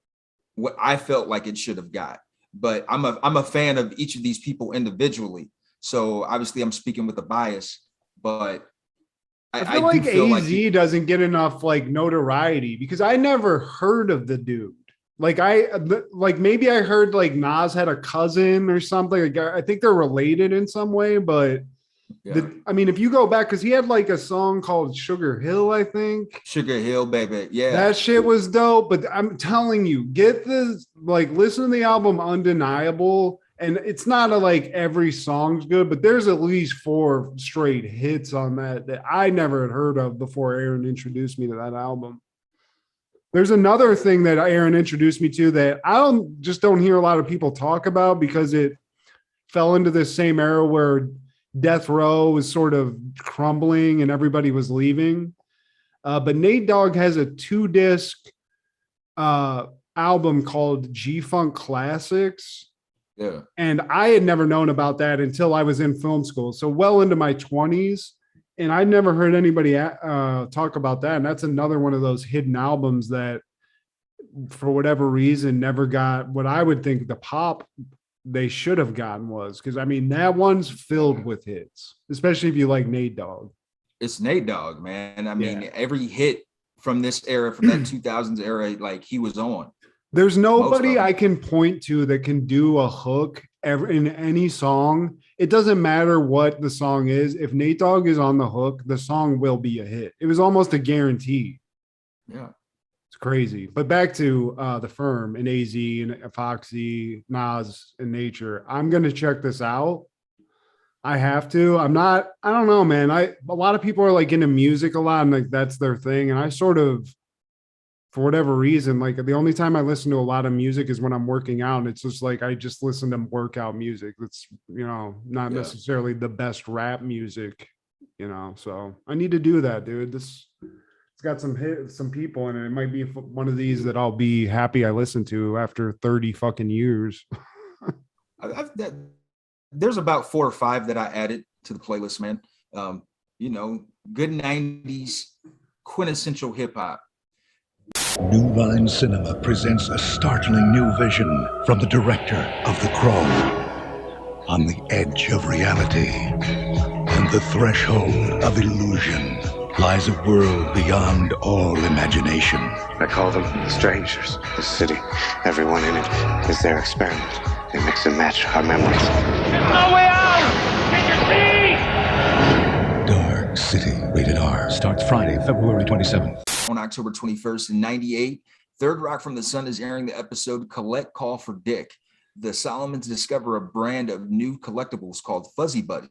what I felt like it should have got. But I'm a fan of each of these people individually. So obviously I'm speaking with a bias, but I feel like AZ doesn't get enough notoriety because I never heard of the dude. Maybe I heard Nas had a cousin or something. I think they're related in some way, but yeah. If you go back, because he had a song called Sugar Hill, I think. Sugar Hill, baby. Yeah. That shit was dope. But I'm telling you, get this, listen to the album Undeniable. And it's not every song's good, but there's at least 4 straight hits on that I never had heard of before Aaron introduced me to that album. There's another thing that Aaron introduced me to that I don't hear a lot of people talk about, because it fell into this same era where Death Row was sort of crumbling and everybody was leaving. But Nate Dogg has a 2-disc album called G-Funk Classics. Yeah. And I had never known about that until I was in film school. So well into my 20s. And I never heard anybody talk about that. And that's another one of those hidden albums that, for whatever reason, never got what I would think the pop they should have gotten was. Because, that one's filled with hits, especially if you like Nate Dogg. It's Nate Dogg, man. Every hit from this era, from that 2000s era, he was on. There's nobody I can point to that can do a hook in any song. It doesn't matter what the song is. If Nate Dogg is on the hook, the song will be a hit. It was almost a guarantee. Yeah. It's crazy. But back to The Firm and AZ and Foxy, Nas, and Nature. I'm going to check this out. I have to. I don't know, man. A lot of people are into music a lot, and that's their thing. And I sort of for whatever reason, like the only time I listen to a lot of music is when I'm working out. And it's just like I just listen to workout music. That's, not necessarily the best rap music, So I need to do that, dude. It's got some people in it. It might be one of these that I'll be happy I listened to after 30 fucking years. There's about 4 or 5 that I added to the playlist, man. Good 90s quintessential hip hop. New Line Cinema presents a startling new vision from the director of The Crow. On the edge of reality and the threshold of illusion lies a world beyond all imagination. I call them the strangers. The city, everyone in it is their experiment. They mix and match our memories. There's no way out! Get your seat! Dark City, rated R, starts Friday, February 27th. On October 21st in 98, Third Rock from the Sun is airing the episode Collect Call for Dick. The Solomons discover a brand of new collectibles called Fuzzy Buddy,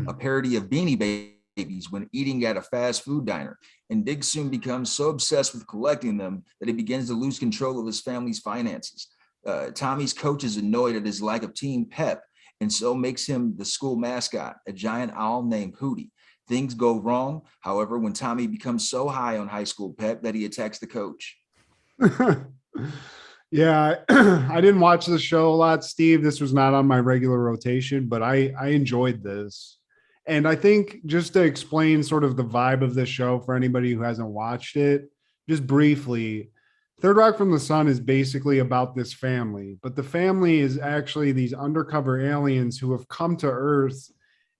a parody of Beanie Babies when eating at a fast food diner. And Dick soon becomes so obsessed with collecting them that he begins to lose control of his family's finances. Tommy's coach is annoyed at his lack of team pep and so makes him the school mascot, a giant owl named Hootie. Things go wrong, however, when Tommy becomes so high on high school pep that he attacks the coach. Yeah, I didn't watch the show a lot, Steve. This was not on my regular rotation, but I enjoyed this. And I think just to explain sort of the vibe of this show for anybody who hasn't watched it, just briefly, Third Rock from the Sun is basically about this family, but the family is actually these undercover aliens who have come to Earth.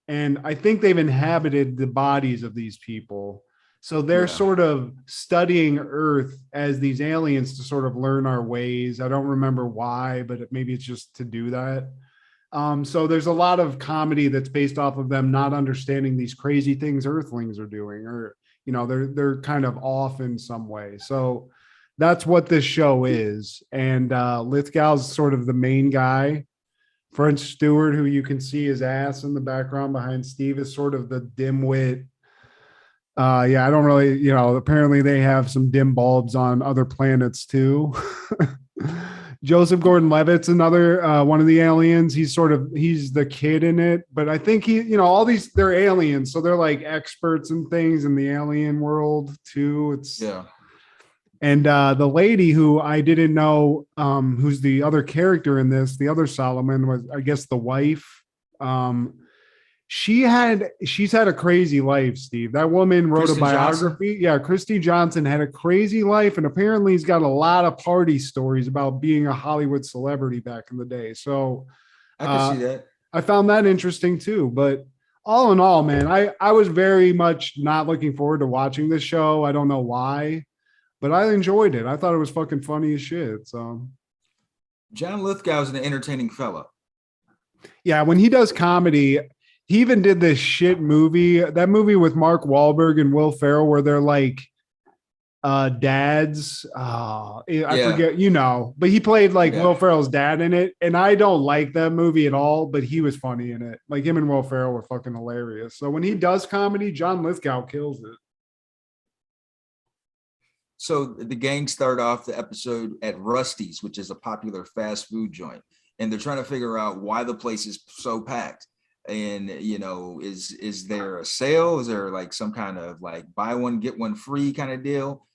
And I think they've inhabited the bodies of these people. So they're sort of studying Earth as these aliens to sort of learn our ways. I don't remember why, but maybe it's just to do that. So there's a lot of comedy that's based off of them not understanding these crazy things Earthlings are doing, or, they're kind of off in some way. So that's what this show is. And Lithgow's sort of the main guy. French Stewart, who you can see his ass in the background behind Steve, is sort of the dimwit. I don't really, apparently they have some dim bulbs on other planets too. Joseph Gordon-Levitt's another one of the aliens. He's the kid in it, but I think all these, they're aliens. So they're like experts in things in the alien world too. And the lady who I didn't know, who's the other character in this, the other Solomon was, I guess, the wife. She's had a crazy life, Steve. That woman wrote a biography. Johnson? Yeah, Christy Johnson had a crazy life, and apparently he's got a lot of party stories about being a Hollywood celebrity back in the day. So I can see that. I found that interesting too. But all in all, man, I was very much not looking forward to watching this show. I don't know why, but I enjoyed it. I thought it was fucking funny as shit. So John Lithgow is an entertaining fella. Yeah, when he does comedy, he even did this shit movie, that movie with Mark Wahlberg and Will Ferrell, where they're like dads. I forget, but he played Will Ferrell's dad in it. And I don't like that movie at all, but he was funny in it. Like him and Will Ferrell were fucking hilarious. So when he does comedy, John Lithgow kills it. So the gang start off the episode at Rusty's, which is a popular fast food joint. And they're trying to figure out why the place is so packed. And, is there a sale? Is there like some kind of like buy one, get one free kind of deal?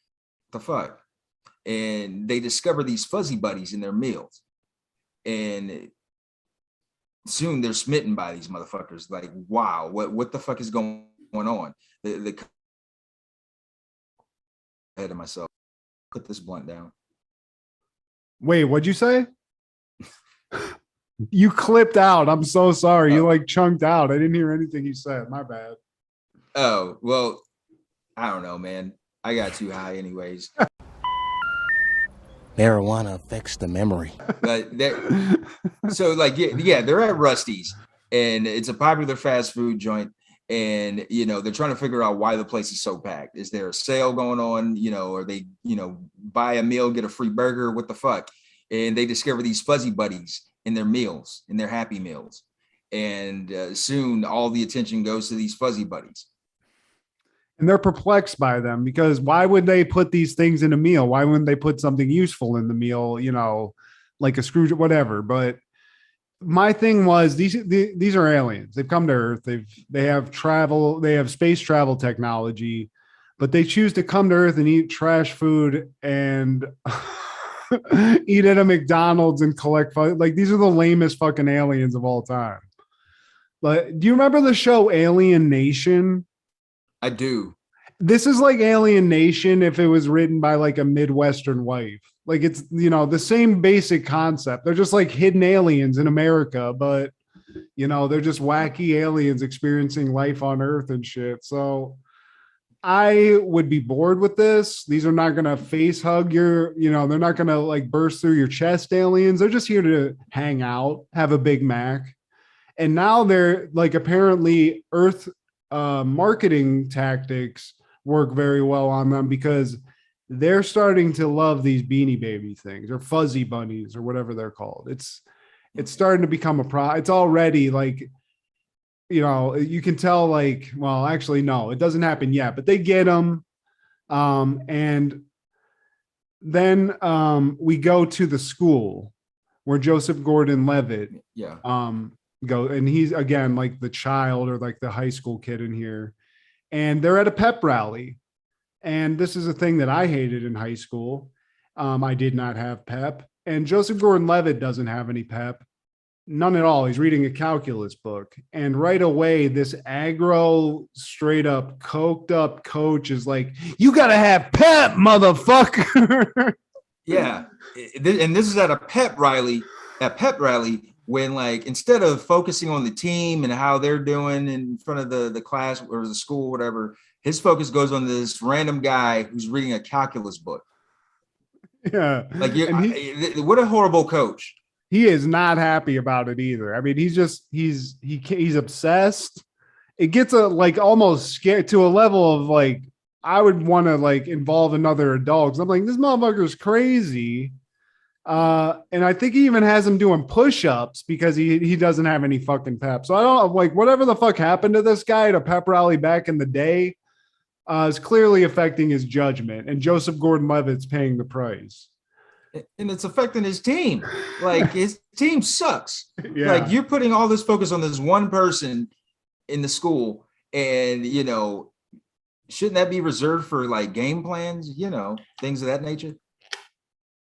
The fuck? And they discover these fuzzy buddies in their meals. And soon they're smitten by these motherfuckers. Like, wow, what the fuck is going on? The ahead of myself. Put this blunt down. Wait, what'd you say? You clipped out. I'm so sorry. You like chunked out. I didn't hear anything you said. My bad. Oh, well, I don't know, man. I got too high anyways. Marijuana affects the memory. But so they're at Rusty's, and it's a popular fast food joint. And, they're trying to figure out why the place is so packed. Is there a sale going on? Or they, buy a meal, get a free burger? What the fuck? And they discover these fuzzy buddies in their meals, in their Happy Meals. And soon all the attention goes to these fuzzy buddies. And they're perplexed by them because why would they put these things in a meal? Why wouldn't they put something useful in the meal, like a screw, whatever. But my thing was these are aliens. They've come to Earth. They have travel, they have space travel technology, but they choose to come to Earth and eat trash food and eat at a McDonald's and collect like these are the lamest fucking aliens of all time. Like, do you remember the show Alien Nation? I do. This is like Alien Nation if it was written by like a Midwestern wife. Like it's, the same basic concept. They're just like hidden aliens in America, but they're just wacky aliens experiencing life on Earth and shit. So I would be bored with this. These are not going to face hug your, they're not going to like burst through your chest aliens. They're just here to hang out, have a Big Mac. And now they're like apparently Earth marketing tactics work very well on them because they're starting to love these Beanie Baby things or fuzzy bunnies or whatever they're called. It's starting to become it's already like, you can tell like, well, actually, no, it doesn't happen yet, but they get them. And then we go to the school where Joseph Gordon-Levitt go, and he's again like the child or like the high school kid in here, and they're at a pep rally. And this is a thing that I hated in high school. I did not have pep, and Joseph Gordon-Levitt doesn't have any pep, none at all. He's reading a calculus book, and right away this aggro, straight up coked up coach is like, "You gotta have pep, motherfucker." Yeah, and this is at a pep rally. When like instead of focusing on the team and how they're doing in front of the class or the school, whatever, his focus goes on this random guy who's reading a calculus book. Yeah, like what a horrible coach. He is not happy about it either. I mean, he's obsessed. It gets almost scared to a level of like I would want to like involve another adult. I'm like, this motherfucker's crazy. And I think he even has him doing push-ups because he doesn't have any fucking pep. So I don't like whatever the fuck happened to this guy at a pep rally back in the day is clearly affecting his judgment, and Joseph Gordon-Levitt's paying the price. And it's affecting his team. Like his team sucks. Yeah. Like you're putting all this focus on this one person in the school, and shouldn't that be reserved for like game plans, things of that nature?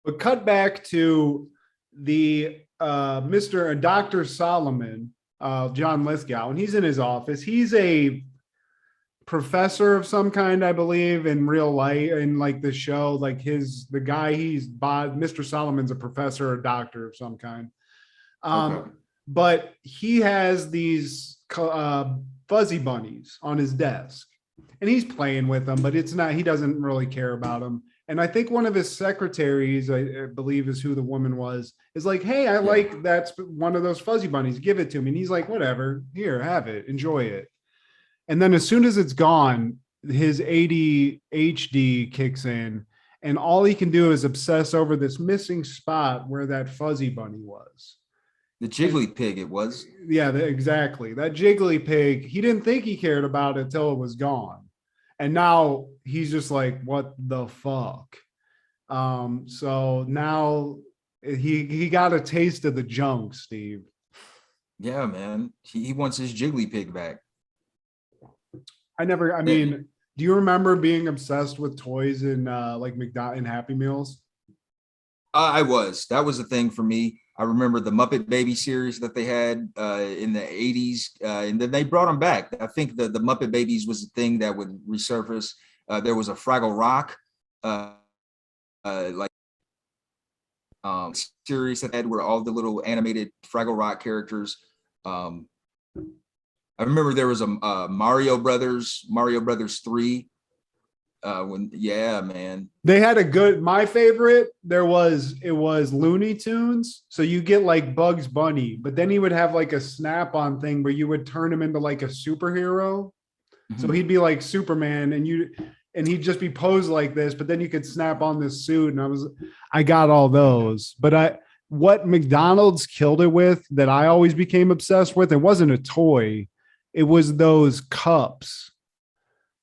But cut back to the Dr. Solomon, John Lithgow, and he's in his office. He's a professor of some kind, I believe, in real life, in like the show. Like Mr. Solomon's a professor or doctor of some kind. Okay. But he has these fuzzy bunnies on his desk, and he's playing with them, but he doesn't really care about them. And I think one of his secretaries, I believe is who the woman was, is like, "Hey, I like that's one of those fuzzy bunnies. Give it to me." And he's like, "Whatever, here, have it, enjoy it." And then as soon as it's gone, his ADHD kicks in, and all he can do is obsess over this missing spot where that fuzzy bunny was. The jiggly pig, it was. Yeah, exactly. That jiggly pig, he didn't think he cared about it till it was gone. And now he's just like, what the fuck? So now he got a taste of the junk, Steve. Yeah, man. He wants his jiggly pig back. Do you remember being obsessed with toys in like McDonald's and Happy Meals? I was. That was a thing for me. I remember the Muppet Baby series that they had in the 80s, and then they brought them back. I think the Muppet Babies was the thing that would resurface. There was a Fraggle Rock series that had where all the little animated Fraggle Rock characters. I remember there was a Mario Brothers 3. Man, they had my favorite, it was Looney Tunes. So you get like Bugs Bunny, but then he would have like a snap-on thing where you would turn him into like a superhero. Mm-hmm. So he'd be like Superman and he'd just be posed like this, but then you could snap on this suit. And I got all those, but what McDonald's killed it with that I always became obsessed with, it wasn't a toy. It was those cups.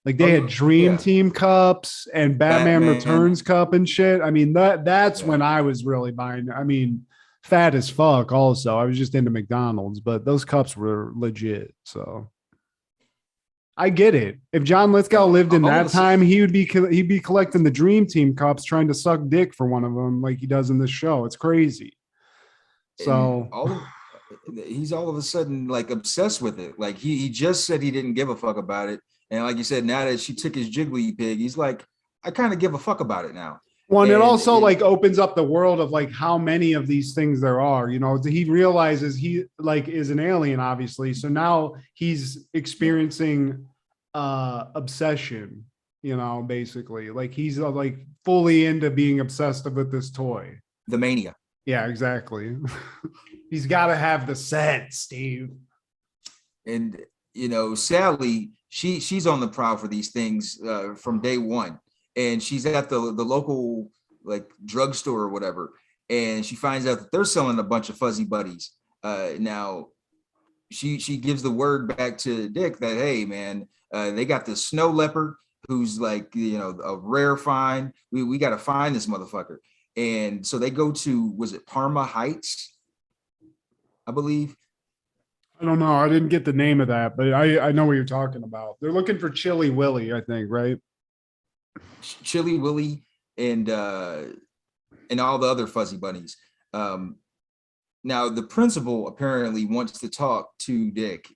Like they had Dream Team cups and Batman Returns cup and shit. I mean, that's when I was really buying. I mean, fat as fuck also. I was just into McDonald's, but those cups were legit. So I get it. If John Lithgow lived in that time, he'd be collecting the Dream Team cups, trying to suck dick for one of them, like he does in this show. It's crazy. So he's all of a sudden like obsessed with it. Like he just said he didn't give a fuck about it, and like you said, now that she took his jiggly pig, he's like, I kind of give a fuck about it now. Well, and it also like opens up the world of like how many of these things there are. You know, he realizes he like is an alien, obviously. So now he's experiencing obsession. You know, basically, like he's like fully into being obsessed with this toy. The mania. Yeah, exactly. He's got to have the set, Steve. And you know, Sally, she's on the prowl for these things from day one. And she's at the local like drugstore or whatever, and she finds out that they're selling a bunch of fuzzy buddies. Now, she gives the word back to Dick that, hey man, they got this snow leopard who's like, you know, a rare find. We got to find this motherfucker. And so they go to, was it Parma Heights, I believe. I don't know. I didn't get the name of that, but I know what you're talking about. They're looking for Chili Willy, I think, right? Chili Willy and all the other fuzzy bunnies. Now the principal apparently wants to talk to Dick,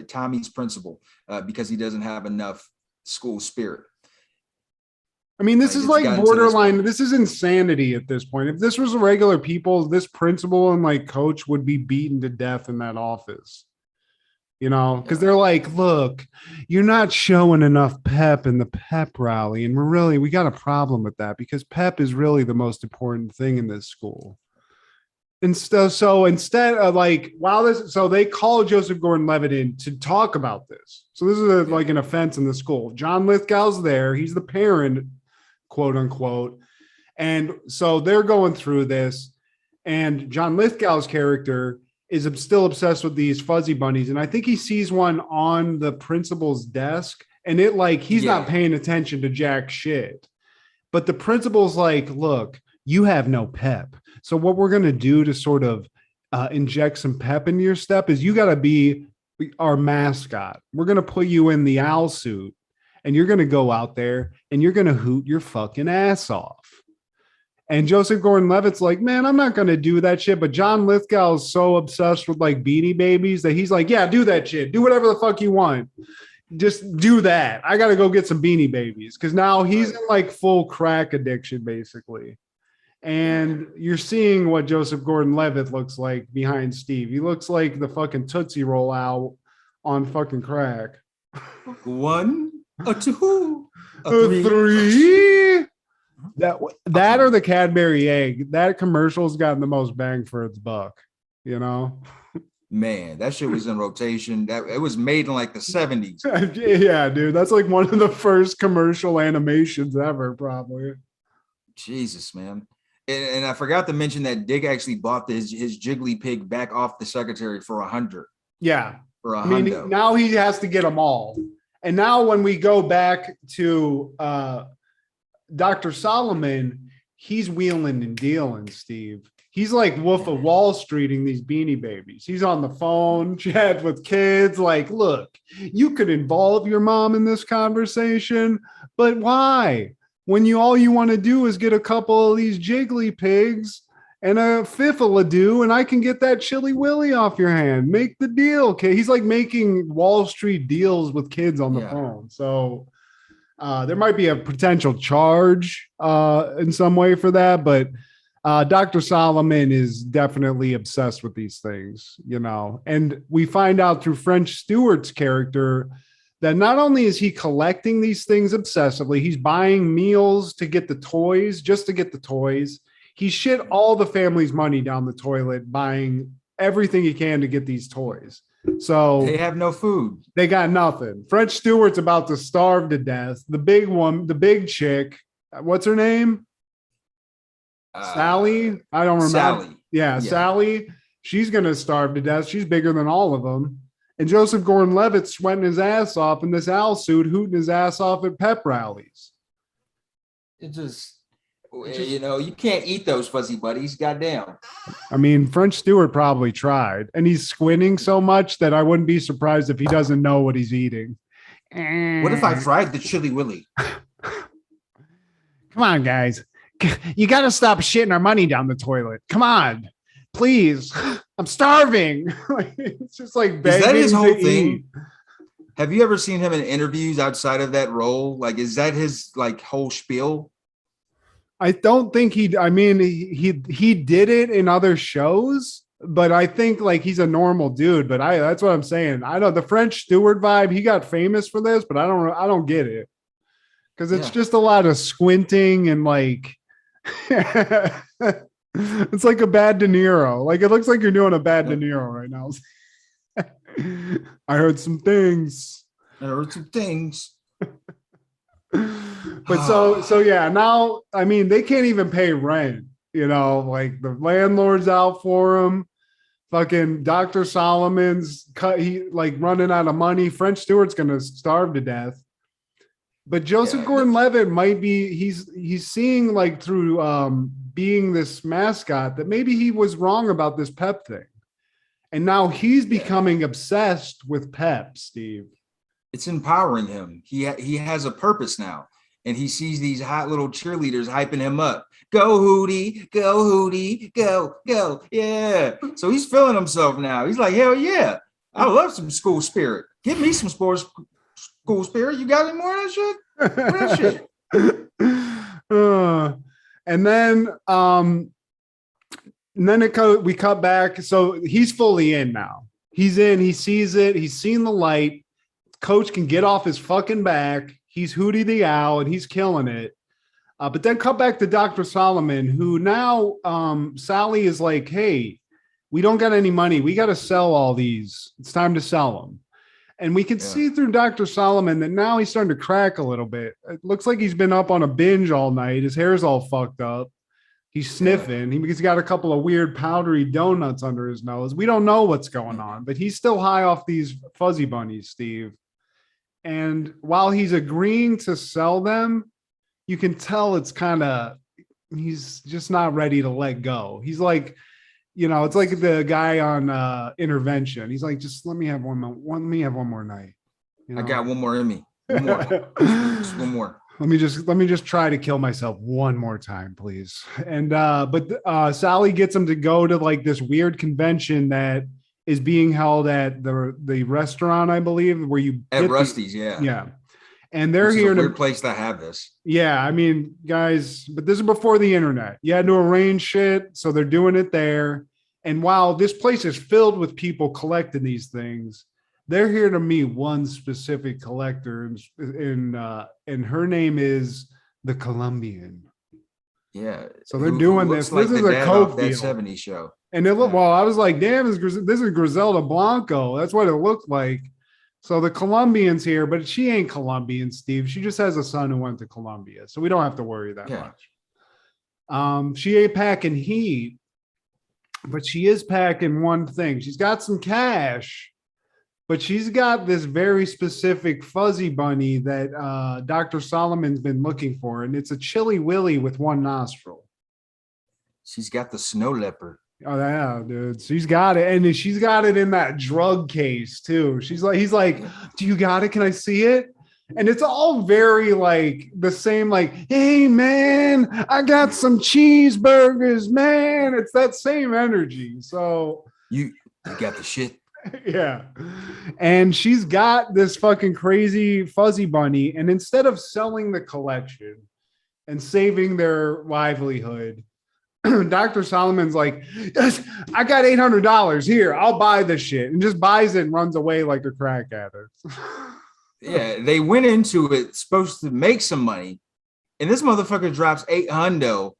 Tommy's principal, because he doesn't have enough school spirit. I mean, this is like borderline. This is insanity at this point. If this was regular people, this principal and like coach would be beaten to death in that office. You know, because they're like, look, you're not showing enough pep in the pep rally. And we got a problem with that because pep is really the most important thing in this school. And so instead of like, so they call Joseph Gordon-Levitt in to talk about this. So this is like an offense in the school. John Lithgow's there. He's the parent, quote unquote. And so they're going through this. And John Lithgow's character is still obsessed with these fuzzy bunnies. And I think he sees one on the principal's desk and it like, he's not paying attention to jack shit. But the principal's like, look, you have no pep. So what we're going to do to sort of inject some pep into your step is you got to be our mascot. We're going to put you in the owl suit and you're going to go out there and you're going to hoot your fucking ass off. And Joseph Gordon-Levitt's like, man, I'm not going to do that shit. But John Lithgow is so obsessed with like Beanie Babies that he's like, yeah, do that shit. Do whatever the fuck you want. Just do that. I got to go get some Beanie Babies. Because now he's in like full crack addiction, basically. And you're seeing what Joseph Gordon-Levitt looks like behind Steve. He looks like the fucking Tootsie Roll owl on fucking crack. 1, a 2, a 3. That or the Cadbury egg. That commercial's gotten the most bang for its buck, you know? Man, that shit was in rotation. That it was made in like the 70s. Yeah, dude. That's like one of the first commercial animations ever, probably. Jesus, man. And I forgot to mention that Dick actually bought his jiggly pig back off the secretary for $100. Yeah. For $100. I mean, now he has to get them all. And now when we go back to Dr. Solomon, he's wheeling and dealing, Steve. He's like Wolf of Wall Streeting these Beanie Babies. He's on the phone, chat with kids, like, look, you could involve your mom in this conversation, but why? When all you want to do is get a couple of these jiggly pigs and a fiffle-a-doo, and I can get that Chili Willy off your hand. Make the deal, okay? He's like making Wall Street deals with kids on the phone. So there might be a potential charge in some way for that, but Dr. Solomon is definitely obsessed with these things, you know. And we find out through French Stewart's character that not only is he collecting these things obsessively, he's buying meals to get the toys, just to get the toys. He shit all the family's money down the toilet, buying everything he can to get these toys. So they have no food. They got nothing. French Stewart's about to starve to death. The big one, the big chick, what's her name? Sally? I don't remember. Sally. Yeah, Sally. She's going to starve to death. She's bigger than all of them. And Joseph Gordon-Levitt sweating his ass off in this owl suit, hooting his ass off at pep rallies. It just you can't eat those fuzzy buddies. Goddamn. I mean, French Stewart probably tried, and he's squinting so much that I wouldn't be surprised if he doesn't know what he's eating. What if I tried the Chili Willy? Come on, guys. You got to stop shitting our money down the toilet. Come on, please. I'm starving. It's just like begging. Is that his whole to thing? eat. Have you ever seen him in interviews outside of that role? Like, is that his like whole spiel? I don't think he did it in other shows, but I think like he's a normal dude. But that's what I'm saying. I know the French Stewart vibe. He got famous for this, but I don't get it because it's just a lot of squinting and like it's like a bad De Niro. Like it looks like you're doing a bad De Niro right now. I heard some things. But so yeah, now I mean they can't even pay rent, like the landlord's out for him. Fucking Dr. Solomon's running out of money. French Stewart's gonna starve to death. But Joseph Gordon-Levitt might be he's seeing like through being this mascot that maybe he was wrong about this Pep thing. And now he's becoming obsessed with Pep, Steve. It's empowering him. He has a purpose now, and he sees these hot little cheerleaders hyping him up. Go Hootie, go, yeah. So he's feeling himself now. He's like, hell yeah, I love some school spirit. Give me some school spirit. You got any more of that shit? And then we cut back. So he's fully in now. He's in. He sees it. He's seen the light. Coach can get off his fucking back. He's Hootie the Owl, and he's killing it. But then cut back to Dr. Solomon, who now Sally is like, hey, we don't got any money. We got to sell all these. It's time to sell them. And we can see through Dr. Solomon that now he's starting to crack a little bit. It looks like he's been up on a binge all night. His hair's all fucked up. He's sniffing. He's got a couple of weird powdery donuts under his nose. We don't know what's going on, but he's still high off these fuzzy bunnies, Steve. And while he's agreeing to sell them, you can tell it's he's just not ready to let go. He's like, it's like the guy on Intervention. He's like, just let me have one more night. I got one more in me. One more. Just one more. Let me just try to kill myself one more time, please. And but Sally gets him to go to like this weird convention that is being held at the restaurant, I believe, where you at Rusty's, yeah. And they're here in a weird place to have this. Yeah, I mean, guys, but this is before the internet. You had to arrange shit, so they're doing it there. And while this place is filled with people collecting these things, they're here to meet one specific collector, and her name is the Colombian. Yeah. So they're doing this. Like this is a Coke that deal. 70s show. And it looked, well, I was like, damn, this is Griselda Blanco. That's what it looked like. So the Colombian's here, but she ain't Colombian, Steve. She just has a son who went to Colombia. So we don't have to worry that much. She ain't packing heat, but she is packing one thing. She's got some cash, but she's got this very specific fuzzy bunny that Dr. Solomon's been looking for. And it's a Chili Willy with one nostril. She's got the snow leopard. Oh yeah, dude. She's got it. And she's got it in that drug case too. He's like, do you got it? Can I see it? And it's all very like the same, like, hey man, I got some cheeseburgers, man. It's that same energy. So you got the shit. Yeah. And she's got this fucking crazy fuzzy bunny. And instead of selling the collection and saving their livelihood, Dr. Solomon's like, yes, I got $800 here. I'll buy this shit, and just buys it and runs away like a crack addict. Yeah, they went into it supposed to make some money, and this motherfucker drops $800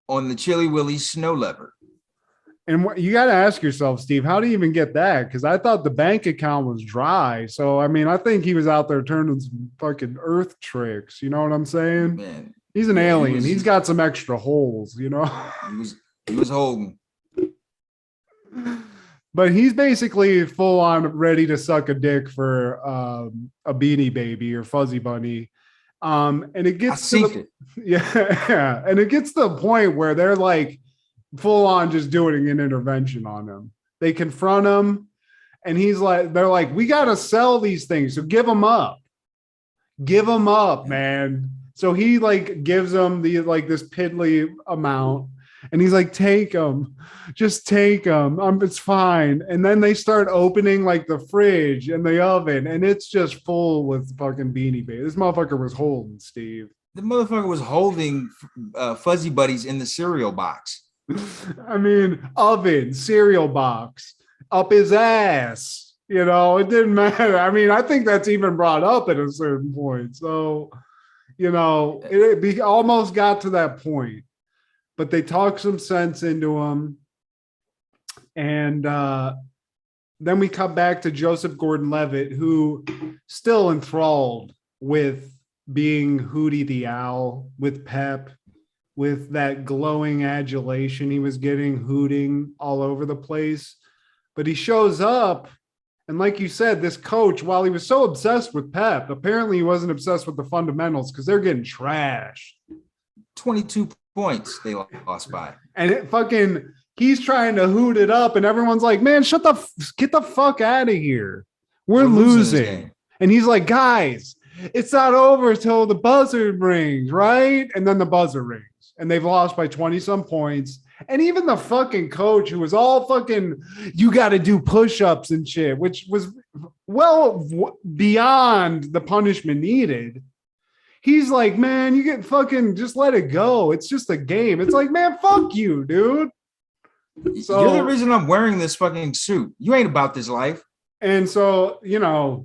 on the Chili Willy snow leopard. And you got to ask yourself, Steve, how do you even get that? Because I thought the bank account was dry. So I mean, I think he was out there turning some fucking earth tricks. You know what I'm saying? Man. He's an alien. He's got some extra holes, He was holding. But he's basically full on ready to suck a dick for a Beanie Baby or Fuzzy Bunny. And it gets yeah, and it gets to the point where they're like full on just doing an intervention on him. They confront him, and they're like, we got to sell these things, so give them up. Give them up, man. So he like gives them this piddly amount, and he's like, take them, just take them. It's fine. And then they start opening like the fridge and the oven, and it's just full with fucking Beanie Baby. This motherfucker was holding, Steve. The motherfucker was holding Fuzzy Buddies in the cereal box. I mean, oven, cereal box, up his ass. You know, it didn't matter. I mean, I think that's even brought up at a certain point. So, you know, it almost got to that point. But they talk some sense into him. And then we come back to Joseph Gordon-Levitt, who still enthralled with being Hootie the Owl, with Pep, with that glowing adulation he was getting, hooting all over the place. But he shows up, and like you said, this coach, while he was so obsessed with Pep, apparently he wasn't obsessed with the fundamentals because they're getting trashed. 22 points they lost by. And he's trying to hoot it up, and everyone's like, man, get the fuck out of here. We're losing. And he's like, guys, it's not over till the buzzer rings, right? And then the buzzer rings, and they've lost by 20 some points. And even the fucking coach, who was all fucking, you got to do push-ups and shit, which was well beyond the punishment needed. He's like, man, you get fucking, just let it go. It's just a game. It's like, man, fuck you, dude. So, you're the reason I'm wearing this fucking suit. You ain't about this life. And so, you know,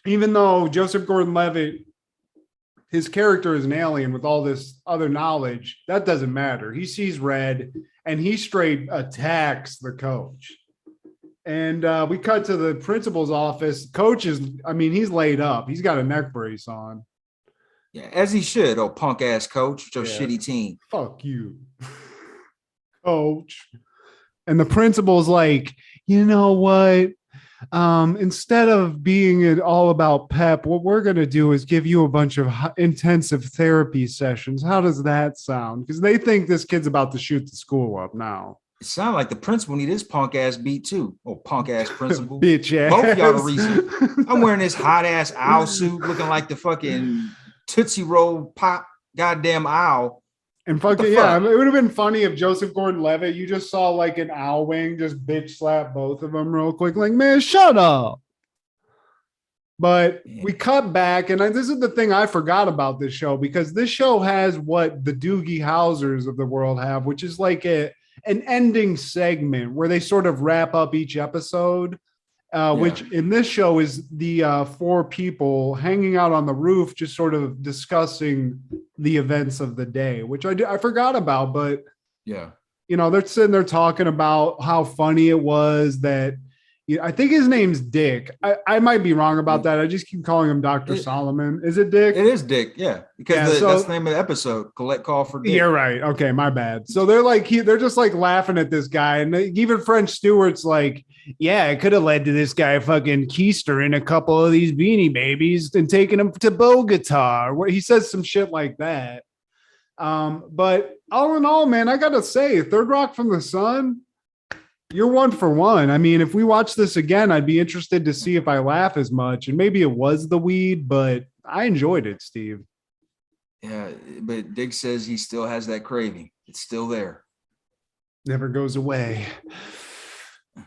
even though Joseph Gordon-Levitt, his character is an alien with all this other knowledge, that doesn't matter. He sees red, and he straight attacks the coach. And we cut to the principal's office. Coach is, I mean, he's laid up. He's got a neck brace on. Yeah, as he should, oh punk ass coach, with your shitty team. Fuck you, coach. And the principal's like, you know what? Instead of being it all about Pep, what we're going to do is give you a bunch of intensive therapy sessions. How does that sound? Because they think this kid's about to shoot the school up now. It sounds like the principal need his punk ass beat too. Oh, punk ass principal. Bitch ass. Both y'all the reason. I'm wearing this hot ass owl suit looking like the fucking Tootsie Roll pop goddamn owl. And fucking, yeah, it would have been funny if Joseph Gordon-Levitt, you just saw like an owl wing just bitch slap both of them real quick. Like, man, shut up. But we cut back, and this is the thing I forgot about this show, because this show has what the Doogie Housers of the world have, which is like an ending segment where they sort of wrap up each episode, which in this show is the four people hanging out on the roof, just sort of discussing the events of the day, which I forgot about. But yeah, you know, they're sitting there talking about how funny it was that, I think his name's Dick. I might be wrong about that. I just keep calling him Dr. Solomon. Is it Dick? It is Dick, yeah. Because that's the name of the episode. Collect Call for Dick. You're right. Okay, my bad. So they're like, they're just like laughing at this guy. And even French Stewart's like, yeah, it could have led to this guy fucking keistering a couple of these Beanie Babies and taking them to Bogota. Where he says some shit like that. But all in all, man, I got to say, Third Rock from the Sun, you're 1 for 1. I mean, if we watch this again, I'd be interested to see if I laugh as much. And maybe it was the weed, but I enjoyed it, Steve. Yeah, but Dick says he still has that craving. It's still there. Never goes away.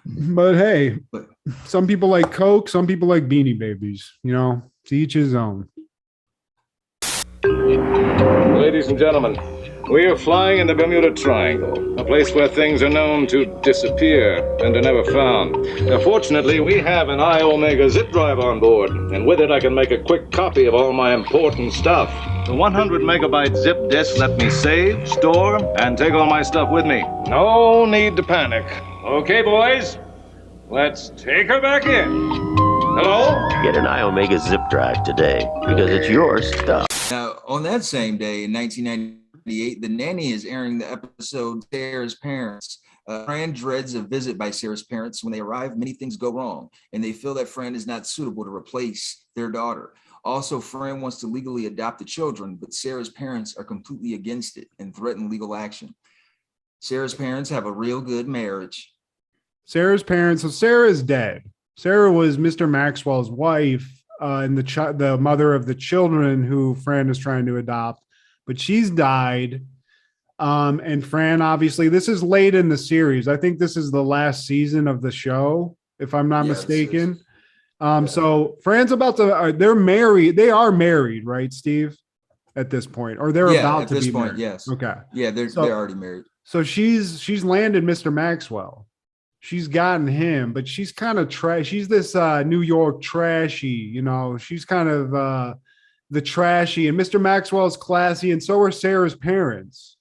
But hey, some people like Coke, some people like Beanie Babies. You know, to each his own. Ladies and gentlemen, we are flying in the Bermuda Triangle, a place where things are known to disappear and are never found. Fortunately, we have an I-Omega zip drive on board, and with it I can make a quick copy of all my important stuff. The 100 megabyte zip disk let me save, store, and take all my stuff with me. No need to panic. Okay, boys, let's take her back in. Hello? Get an I-Omega zip drive today, because it's your stuff. Now, on that same day in 1998, The Nanny is airing the episode Sarah's Parents. Fran dreads a visit by Sarah's parents. When they arrive, many things go wrong, and they feel that Fran is not suitable to replace their daughter. Also, Fran wants to legally adopt the children, but Sarah's parents are completely against it and threaten legal action. Sarah's parents have a real good marriage. Sarah's parents, so Sarah is dead. Sarah was Mr. Maxwell's wife and the mother of the children who Fran is trying to adopt, but she's died. And Fran, obviously, this is late in the series. I think this is the last season of the show, if I'm not mistaken. So Fran's about to, they're married. They are married, right, Steve? At this point, or they're about to be married. Yes. Okay. Yeah, they're already married. So she's landed Mr. Maxwell. She's gotten him, but she's kind of trash. She's this New York trashy, she's kind of the trashy, and Mr. Maxwell's classy, and so are Sarah's parents.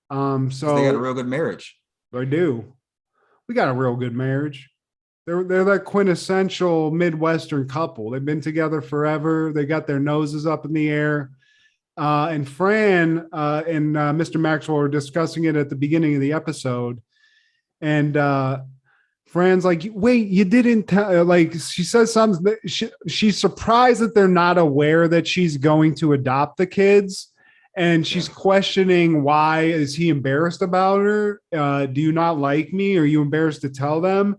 So they got a real good marriage. They do. We got a real good marriage. They're that quintessential Midwestern couple. They've been together forever. They got their noses up in the air. And Fran and Mr. Maxwell were discussing it at the beginning of the episode. And Fran's like, wait, you didn't tell, like, she says something. She's surprised that they're not aware that she's going to adopt the kids. And she's questioning, why is he embarrassed about her? Do you not like me? Are you embarrassed to tell them?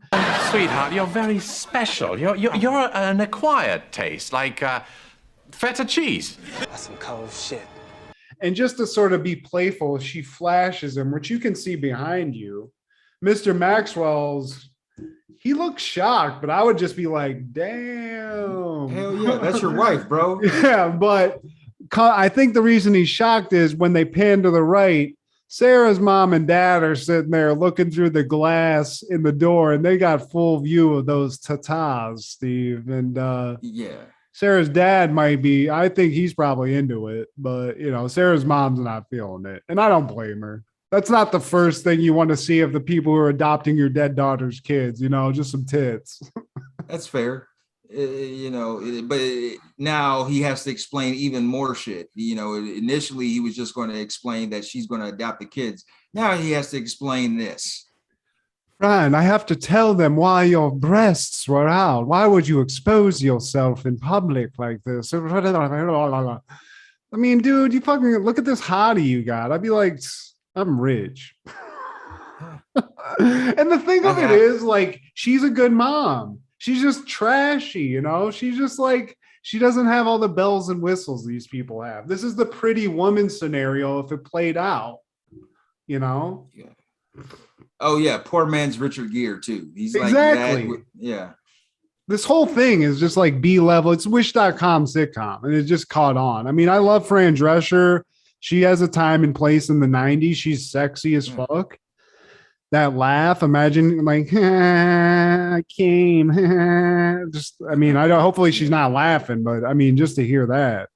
Sweetheart, you're very special. You're an acquired taste, like feta cheese. That's some cold shit. And just to sort of be playful, she flashes him, which you can see behind you. Mr. Maxwell's, he looks shocked, but I would just be like, damn. Hell yeah, that's your wife, bro. Yeah, but I think the reason he's shocked is when they pan to the right, Sarah's mom and dad are sitting there looking through the glass in the door, and they got full view of those tatas, Steve. And yeah, Sarah's dad might be, I think he's probably into it, but Sarah's mom's not feeling it. And I don't blame her. That's not the first thing you want to see of the people who are adopting your dead daughter's kids, just some tits. That's fair. But now he has to explain even more shit. Initially he was just going to explain that she's going to adopt the kids. Now he has to explain this. Fran, I have to tell them why your breasts were out. Why would you expose yourself in public like this? I mean, dude, you fucking look at this hottie you got. I'd be like, I'm rich. And the thing of it is, like, she's a good mom. She's just trashy, She's just like, she doesn't have all the bells and whistles these people have. This is the pretty woman scenario if it played out, Yeah. Oh yeah, poor man's Richard Gere too. He's exactly. Like that. Yeah. This whole thing is just like B-level. It's Wish.com sitcom, and it just caught on. I mean, I love Fran Drescher. She has a time and place in the 90s. She's sexy as fuck. That laugh, imagine like, I came. Just, I mean, I don't, hopefully she's not laughing, but I mean, just to hear that.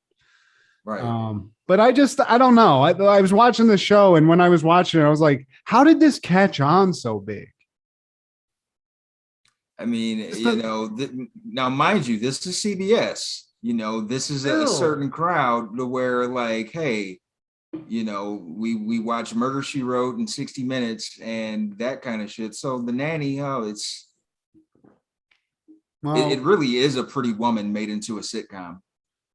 Right. But I don't know. I was watching the show, and when I was watching it, I was like, how did this catch on so big? I mean, now mind you, this is CBS. This is a certain crowd where, like, hey, we watch Murder, She Wrote in 60 Minutes and that kind of shit. So The Nanny, it really is a pretty woman made into a sitcom.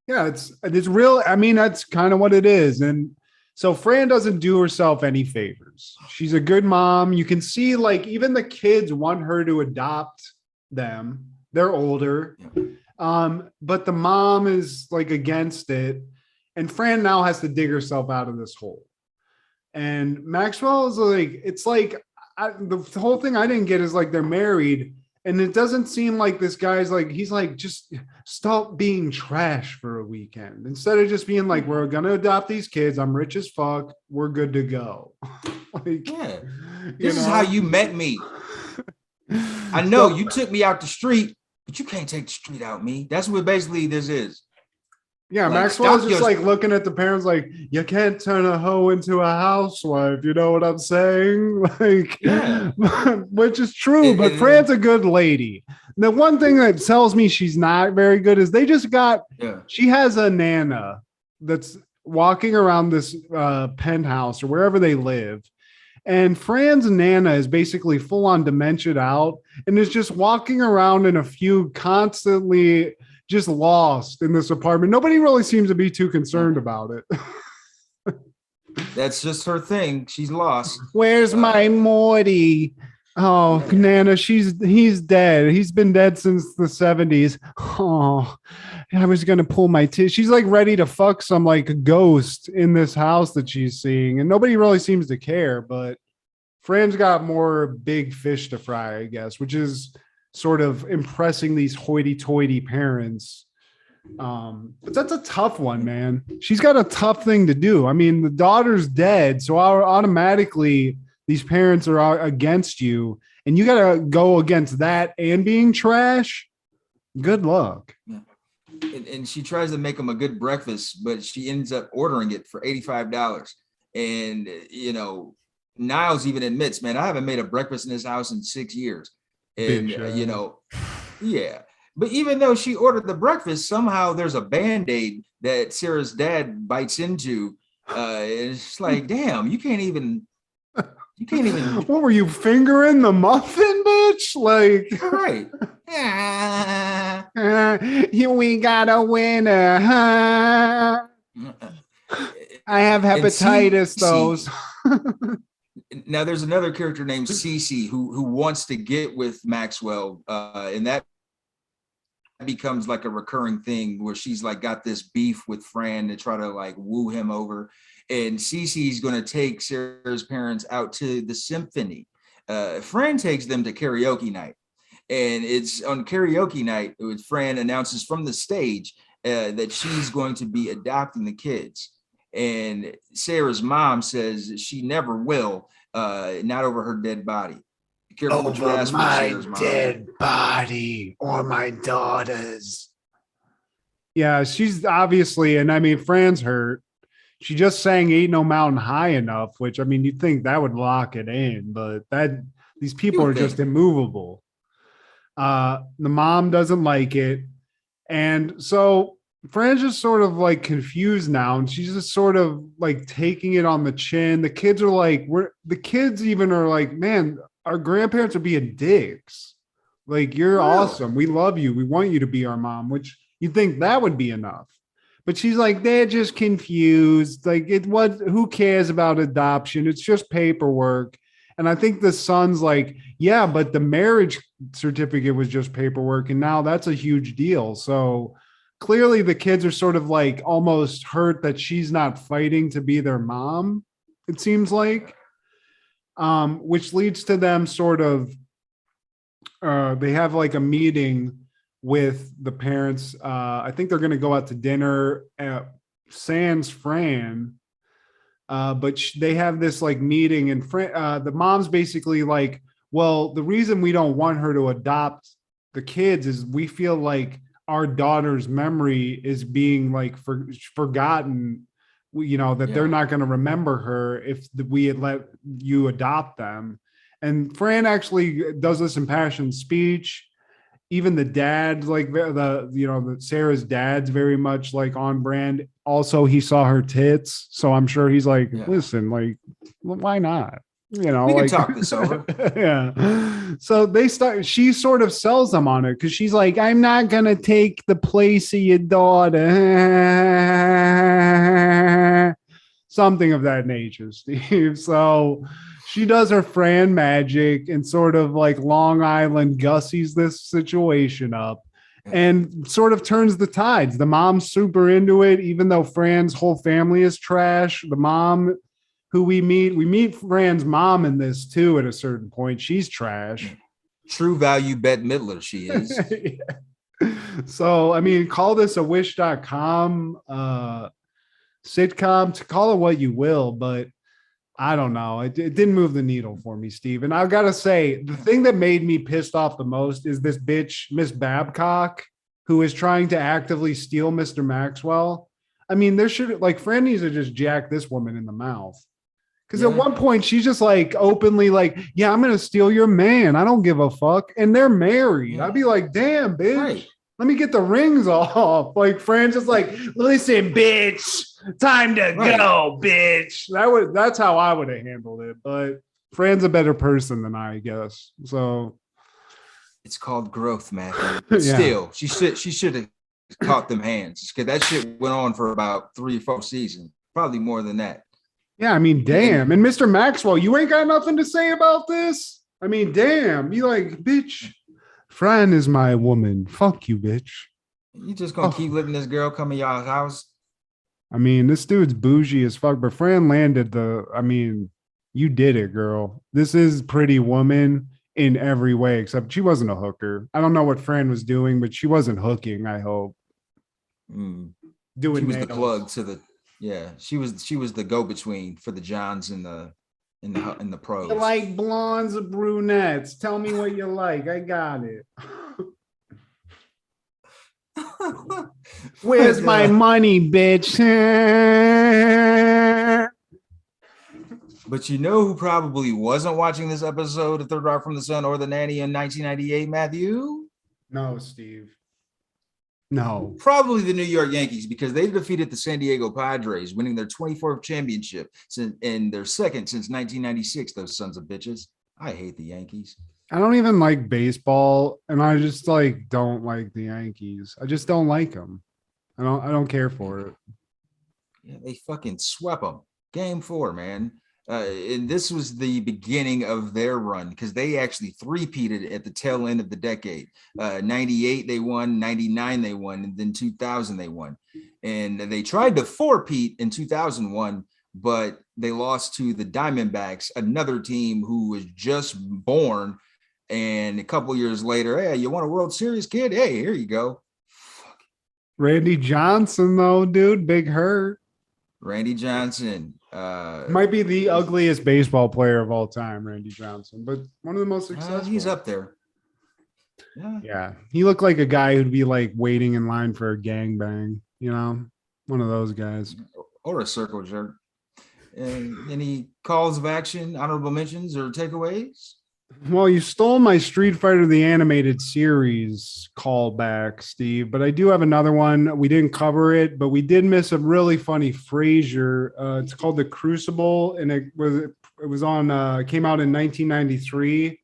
Yeah, it's real. I mean, that's kind of what it is. And so Fran doesn't do herself any favors. She's a good mom. You can see, like, even the kids want her to adopt them. They're older. Yeah. But the mom is like against it. And Fran now has to dig herself out of this hole. And Maxwell is like, it's like, the whole thing I didn't get is like they're married. And it doesn't seem like this guy's like, he's like, just stop being trash for a weekend. Instead of just being like, we're going to adopt these kids. I'm rich as fuck. We're good to go. Like, yeah. This is how you met me. I know you took me out the street, but you can't take the street out me. That's what basically this is. Yeah, like, Maxwell's just like looking at the parents like, you can't turn a hoe into a housewife. You know what I'm saying? Like, yeah. Which is true, but Fran's a good lady. The one thing that tells me she's not very good is they just got, she has a Nana that's walking around this penthouse or wherever they live. And Fran's Nana is basically full on dementiaed out and is just walking around in a fugue, constantly just lost in this apartment. Nobody really seems to be too concerned about it. That's just her thing. She's lost. Where's my Morty? Oh, yeah. Nana, he's dead. He's been dead since the 70s. Oh, I was gonna pull my teeth. She's like ready to fuck some like ghost in this house that she's seeing, and nobody really seems to care. But Fran's got more big fish to fry, I guess, which is sort of impressing these hoity-toity parents. But that's a tough one, man. She's got a tough thing to do. I mean, the daughter's dead, so automatically these parents are against you, and you got to go against that and being trash. Good luck. Yeah. And she tries to make him a good breakfast, but she ends up ordering it for $85. And, you know, Niles even admits, man, I haven't made a breakfast in this house in 6 years. And, you know, yeah. But even though she ordered the breakfast, somehow there's a Band-Aid that Sarah's dad bites into. And it's like, damn, you can't even. What were you fingering the muffin, bitch? Like, right. We got a winner, huh? I have hepatitis, those. Now there's another character named Cece who wants to get with Maxwell, and that becomes like a recurring thing where she's like got this beef with Fran to try to like woo him over. And Cece's going to take Sarah's parents out to the symphony. Fran takes them to karaoke night. And it's on karaoke night, Fran announces from the stage that she's going to be adopting the kids. And Sarah's mom says she never will, not over her dead body. Be careful what you ask my dead body or my daughter's. Yeah, she's obviously, and I mean, Fran's hurt. She just sang Ain't No Mountain High Enough, which, I mean, you'd think that would lock it in, but these people are just immovable. The mom doesn't like it. And so Fran's just sort of like confused now, and she's just sort of like taking it on the chin. The kids are like, the kids even are like, man, our grandparents are being dicks. Like, you're awesome. We love you. We want you to be our mom, which you'd think that would be enough. But she's like, they're just confused. Like, who cares about adoption? It's just paperwork. And I think the son's like, yeah, but the marriage certificate was just paperwork. And now that's a huge deal. So clearly the kids are sort of like almost hurt that she's not fighting to be their mom, it seems like, which leads to them sort of, they have like a meeting with the parents. I think they're going to go out to dinner at Sans Fran. But they have this like meeting, and the mom's basically like, well, the reason we don't want her to adopt the kids is we feel like our daughter's memory is being like forgotten, you know, that they're not going to remember her if we had let you adopt them. And Fran actually does this impassioned speech. Even the dad, like the Sarah's dad's very much like on brand. Also, he saw her tits, so I'm sure he's like, listen, like, why not? You know, we can like, talk this over. Yeah. So she sort of sells them on it because she's like, I'm not gonna take the place of your daughter. Something of that nature, Steve. So she does her Fran magic and sort of like Long Island Gussies this situation up and sort of turns the tides. The mom's super into it, even though Fran's whole family is trash. The mom who we meet Fran's mom in this too at a certain point. She's trash. True value Bette Midler, she is. Yeah. So, I mean, call this a Wish.com sitcom, to call it what you will, but I don't know. It didn't move the needle for me, Steve. And I've got to say, the thing that made me pissed off the most is this bitch, Miss Babcock, who is trying to actively steal Mr. Maxwell. I mean, there should, like, Fran needs to just jack this woman in the mouth. Because at one point, she's just like openly like, yeah, I'm going to steal your man. I don't give a fuck. And they're married. I'd be like, damn, bitch. Right. Let me get the rings off. Like, Fran's just like, listen, bitch, time to go, bitch. That's how I would have handled it. But Fran's a better person than I guess. So it's called growth, Matthew. But still, she should have caught them hands because that shit went on for about 3 or 4 seasons, probably more than that. Yeah, I mean, damn. And Mr. Maxwell, you ain't got nothing to say about this? I mean, damn. You like, bitch, Fran is my woman. Fuck you, bitch. You just gonna keep letting this girl come in y'all's house? I mean, this dude's bougie as fuck, but Fran landed you did it, girl. This is Pretty Woman in every way, except she wasn't a hooker. I don't know what Fran was doing, but she wasn't hooking, I hope. Doing She was the plug to the she was the go-between for the Johns in the pros. You like blondes or brunettes? Tell me what you like. I got it. Where's my money, bitch? But you know who probably wasn't watching this episode of Third Rock from the Sun or The Nanny in 1998, Matthew? No, Steve. No. Probably the New York Yankees, because they defeated the San Diego Padres, winning their 24th championship and their second since 1996, those sons of bitches. I hate the Yankees. I don't even like baseball, and I just don't like the Yankees. I just don't like them. I don't care for it. Yeah, they fucking swept them. Game 4, man. And this was the beginning of their run because they actually three-peated at the tail end of the decade. 98 they won, 99 they won, and then 2000 they won. And they tried to four-peat in 2001, but they lost to the Diamondbacks, another team who was just born. And a couple years later, hey, you want a World Series, kid? Hey, here you go. Randy Johnson, though, dude, big hurt. Randy Johnson. Might be the ugliest baseball player of all time, Randy Johnson, but one of the most successful. He's up there. Yeah. He looked like a guy who'd be like waiting in line for a gangbang, one of those guys. Or a circle jerk. And any calls of action, honorable mentions, or takeaways? Well, you stole my Street Fighter the Animated Series callback, Steve, but I do have another one. We didn't cover it, but we did miss a really funny Frasier. It's called The Crucible, and it came out in 1993.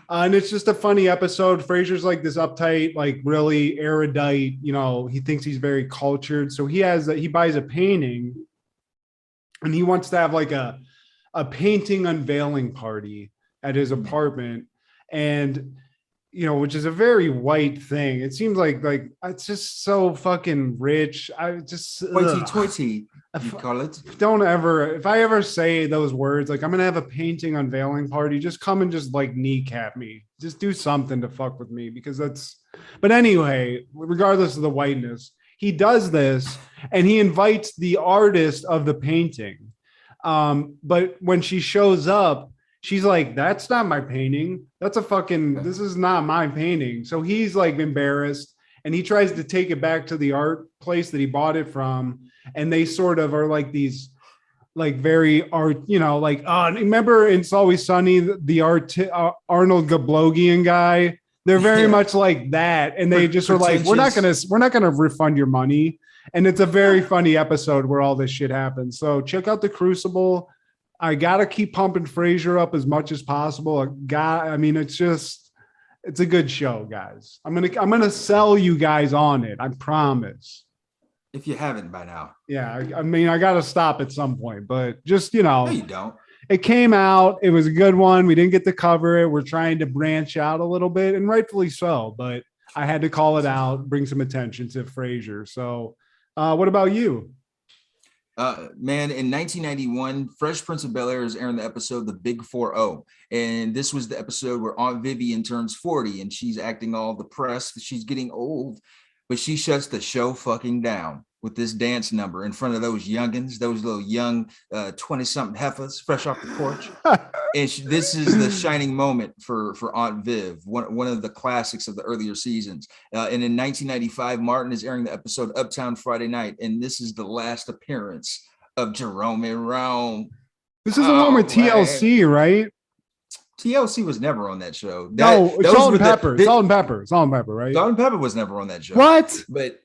And it's just a funny episode. Frasier's like this uptight, like really erudite, he thinks he's very cultured. So he buys a painting and he wants to have like a painting unveiling party at his apartment, and which is a very white thing. It seems like it's just so fucking rich. I just hoity-toity, you call it. If I ever say those words, like I'm gonna have a painting unveiling party, just come and just like kneecap me. Just do something to fuck with me, because that's. But anyway, regardless of the whiteness, he does this and he invites the artist of the painting. But when she shows up, she's like, that's not my painting. This is not my painting. So he's like embarrassed and he tries to take it back to the art place that he bought it from. And they sort of are like these, like very art, remember in It's Always Sunny, the Arnold Gablogian guy? They're very much like that. And they just are like, we're not going to refund your money. And it's a very funny episode where all this shit happens. So check out The Crucible. I gotta keep pumping Frasier up as much as possible. It's a good show, guys. I'm gonna sell you guys on it. I promise. If you haven't by now. Yeah, I gotta stop at some point, but just No, you don't. It came out. It was a good one. We didn't get to cover it. We're trying to branch out a little bit, and rightfully so. But I had to call it out, bring some attention to Frasier. So, what about you? Man, in 1991, Fresh Prince of Bel-Air is airing the episode The Big 4-0. And this was the episode where Aunt Vivian turns 40 and she's acting all depressed that she's getting old, but she shuts the show fucking down with this dance number in front of those youngins, those little young 20-something heifers fresh off the porch. And this is the shining moment for Aunt Viv, one of the classics of the earlier seasons. And in 1995, Martin is airing the episode Uptown Friday Night, and this is the last appearance of Jerome and Rome. This is the one with TLC, right? TLC was never on that show. It's Salt and Pepper. Salt and Pepper, right? Salt and Pepper was never on that show. What? But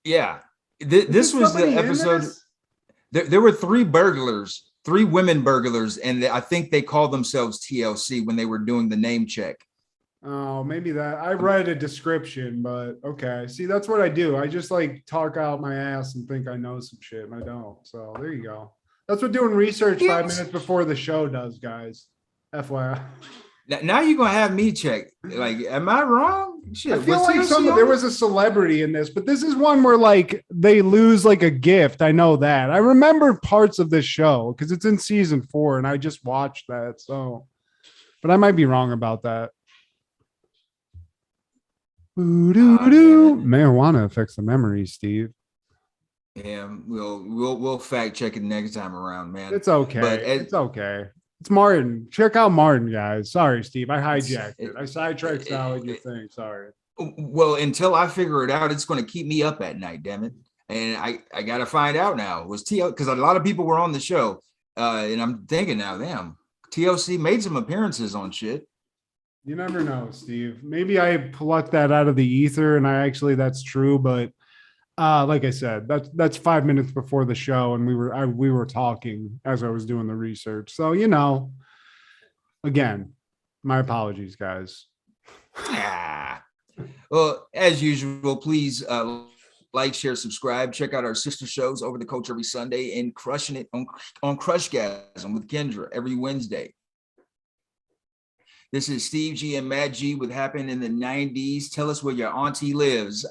yeah, this was the episode. There were 3 burglars 3 women burglars, and I think they call themselves TLC when they were doing the name check. Oh, maybe that. I read a description, but okay. See, that's what I do. I just like talk out my ass and think I know some shit, and I don't. So there you go. That's what doing research 5 minutes before the show does, guys. FYI. Now you're gonna have me check. Like, am I wrong? Shit, I feel like there was a celebrity in this, but this is one where like they lose like a gift. I know that. I remember parts of this show because it's in season 4, and I just watched that. So, but I might be wrong about that. Marijuana affects the memory, Steve. Yeah, we'll fact check it next time around, man. It's okay. But it's okay. It's Martin. Check out Martin, guys. Sorry, Steve. I hijacked it. I sidetracked Sal with your thing. Sorry. Well, until I figure it out, it's going to keep me up at night. Damn it! And I got to find out now. Was TL, because a lot of people were on the show, and I'm thinking now, damn, TLC made some appearances on shit. You never know, Steve. Maybe I plucked that out of the ether, and that's true. But like I said, that's 5 minutes before the show, and we were talking as I was doing the research. So again, my apologies, guys. Well, as usual, please like, share, subscribe. Check out our sister shows Over the Coach every Sunday and Crushing It on Crushgasm with Kendra every Wednesday. This is Steve G and Matt G with Happened in the 90s. Tell us where your auntie lives.